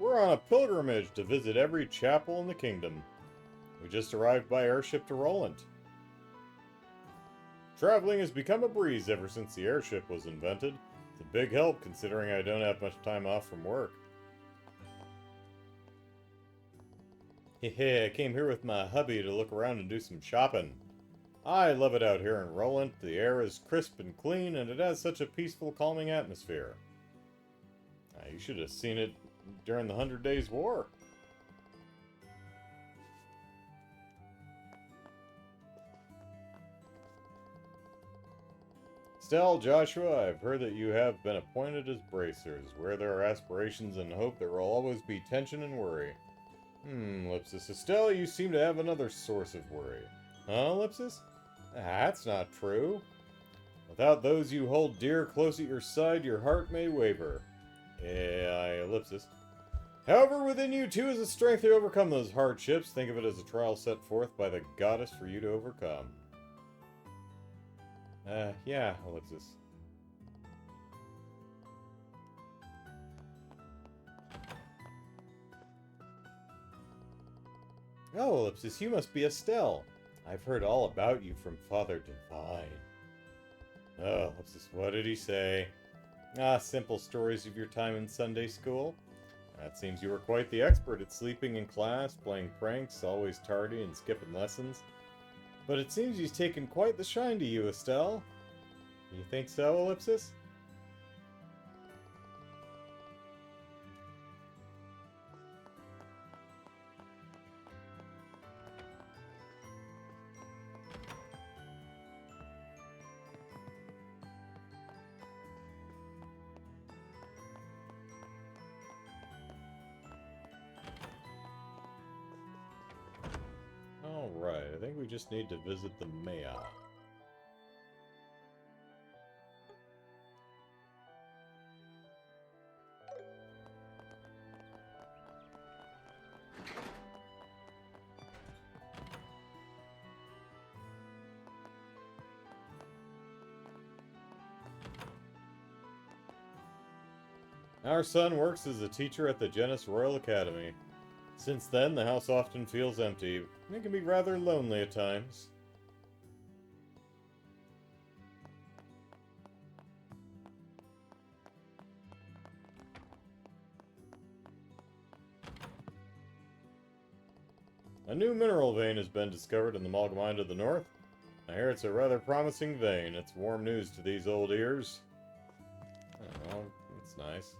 We're on a pilgrimage to visit every chapel in the kingdom. We just arrived by airship to Roland. Traveling has become a breeze ever since the airship was invented. It's a big help considering I don't have much time off from work. Hehe, I came here with my hubby to look around and do some shopping. I love it out here in Roland. The air is crisp and clean, and it has such a peaceful, calming atmosphere. You should have seen it during the 100 Days War. Stell, Joshua, I've heard that you have been appointed as bracers. Where there are aspirations and hope, there will always be tension and worry. Ellipsis. Estelle, you seem to have another source of worry. Huh, Ellipsis? That's not true. Without those you hold dear close at your side, your heart may waver. Ellipsis. However, within you too is a strength to overcome those hardships. Think of it as a trial set forth by the goddess for you to overcome. Yeah, Ellipsis. Oh, Ellipsis, you must be Estelle. I've heard all about you from Father Divine. Oh, Ellipsis, what did he say? Simple stories of your time in Sunday school. It seems you were quite the expert at sleeping in class, playing pranks, always tardy, and skipping lessons. But it seems he's taken quite the shine to you, Estelle. You think so, Ellipsis? Alright, I think we just need to visit the mayor. Our son works as a teacher at the Genis Royal Academy. Since then, the house often feels empty. It can be rather lonely at times. A new mineral vein has been discovered in the Malgamine to the north. I hear it's a rather promising vein. It's warm news to these old ears. Oh, that's nice.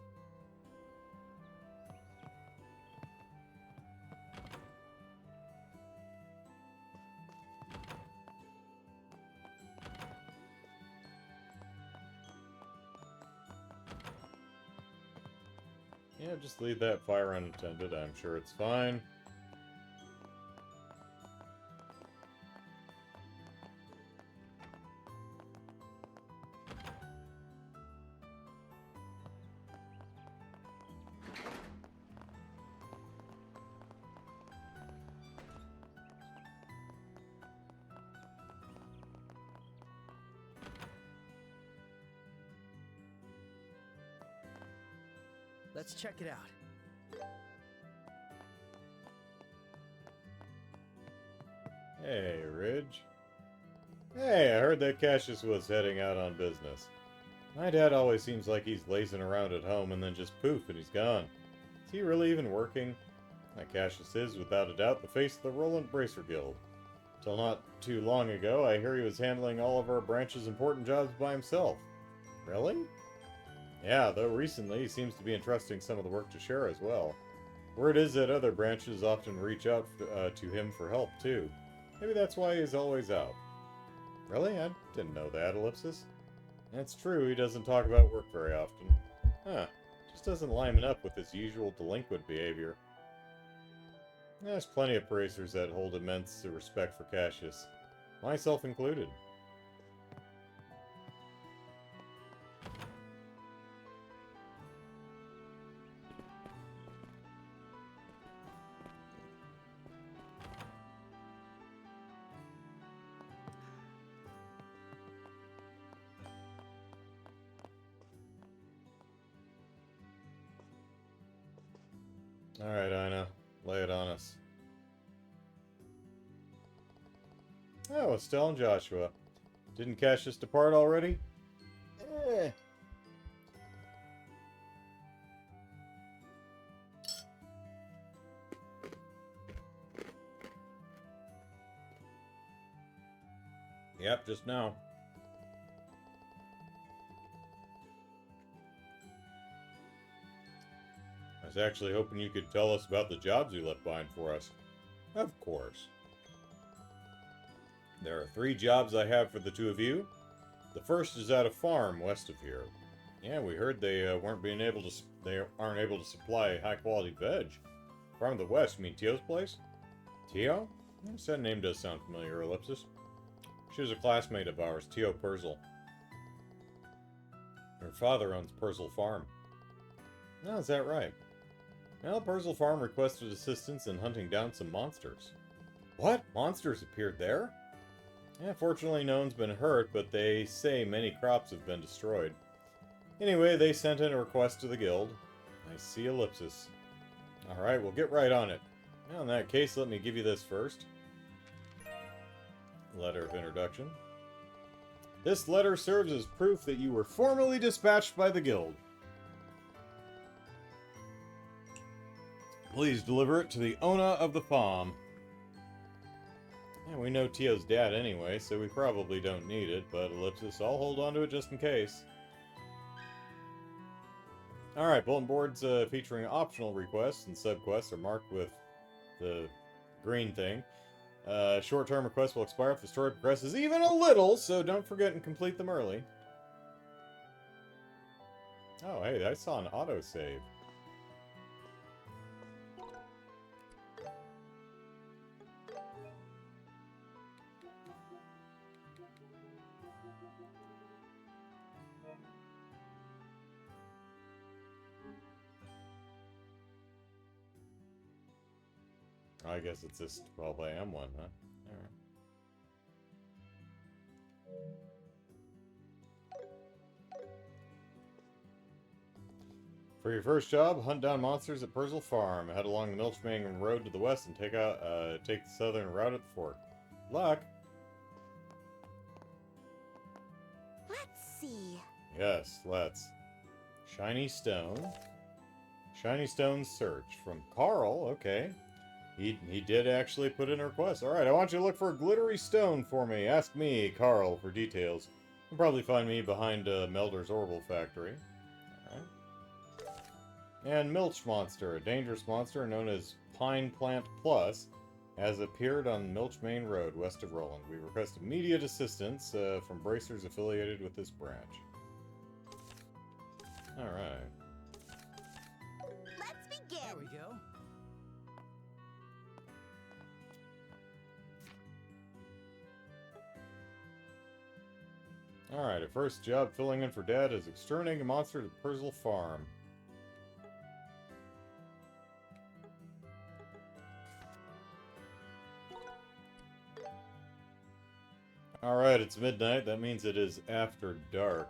Yeah, just leave that fire unattended. I'm sure it's fine. Let's check it out. Hey, Ridge. Hey, I heard that Cassius was heading out on business. My dad always seems like he's lazing around at home and then just poof and he's gone. Is he really even working? That Cassius is, without a doubt, the face of the Roland Bracer Guild. Till not too long ago, I hear he was handling all of our branch's important jobs by himself. Really? Yeah, though recently he seems to be entrusting some of the work to Shara as well. Word is that other branches often reach out to him for help, too. Maybe that's why he's always out. Really? I didn't know that, Ellipsis. That's true, he doesn't talk about work very often. Huh. Just doesn't line up with his usual delinquent behavior. There's plenty of bracers that hold immense respect for Cassius. Myself included. Alright, Ina. Lay it on us. Oh, Estelle and Joshua. Didn't cash this depart already? Eh. Yep, just now. I was actually hoping you could tell us about the jobs you left behind for us. Of course. There are 3 jobs I have for the 2 of you. The first is at a farm west of here. Yeah, we heard they aren't able to supply high-quality veg. Farm of the West, you mean Tio's place? Tio? Yes, that name does sound familiar, Ellipsis. She was a classmate of ours, Tio Purzel. Her father owns Purzel Farm. Oh, is that right? Well, Purzel Farm requested assistance in hunting down some monsters. What? Monsters appeared there? Yeah, fortunately no one's been hurt, but they say many crops have been destroyed. Anyway, they sent in a request to the guild. I see Ellipsis. Alright, we'll get right on it. Now, in that case, let me give you this first. Letter of introduction. This letter serves as proof that you were formally dispatched by the guild. Please deliver it to the owner of the farm. Yeah, we know Tio's dad anyway, so we probably don't need it, but Ellipsis, I'll hold on to it just in case. Alright, bulletin boards featuring optional requests and subquests are marked with the green thing. Short-term requests will expire if the story progresses even a little, so don't forget and complete them early. Oh, hey, I saw an autosave. I guess it's this 12 AM one, huh? Alright. For your first job, hunt down monsters at Purzel Farm. Head along the Milchmang Road to the west and take the southern route at the fort. Luck! Let's see. Yes, let's. Shiny Stone. Shiny Stone Search. From Carl, okay. He did actually put in a request. Alright, I want you to look for a glittery stone for me. Ask me, Carl, for details. You'll probably find me behind Melder's Orbital Factory. Alright. And Milch Monster, a dangerous monster known as Pine Plant Plus, has appeared on Milchmang Road, west of Roland. We request immediate assistance from bracers affiliated with this branch. Alright. Let's begin. There we go. Alright, our first job filling in for Dad is exterminating a monster at Purzel Farm. Alright, it's midnight. That means it is after dark.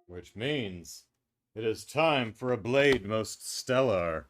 Which means it is time for a blade most stellar.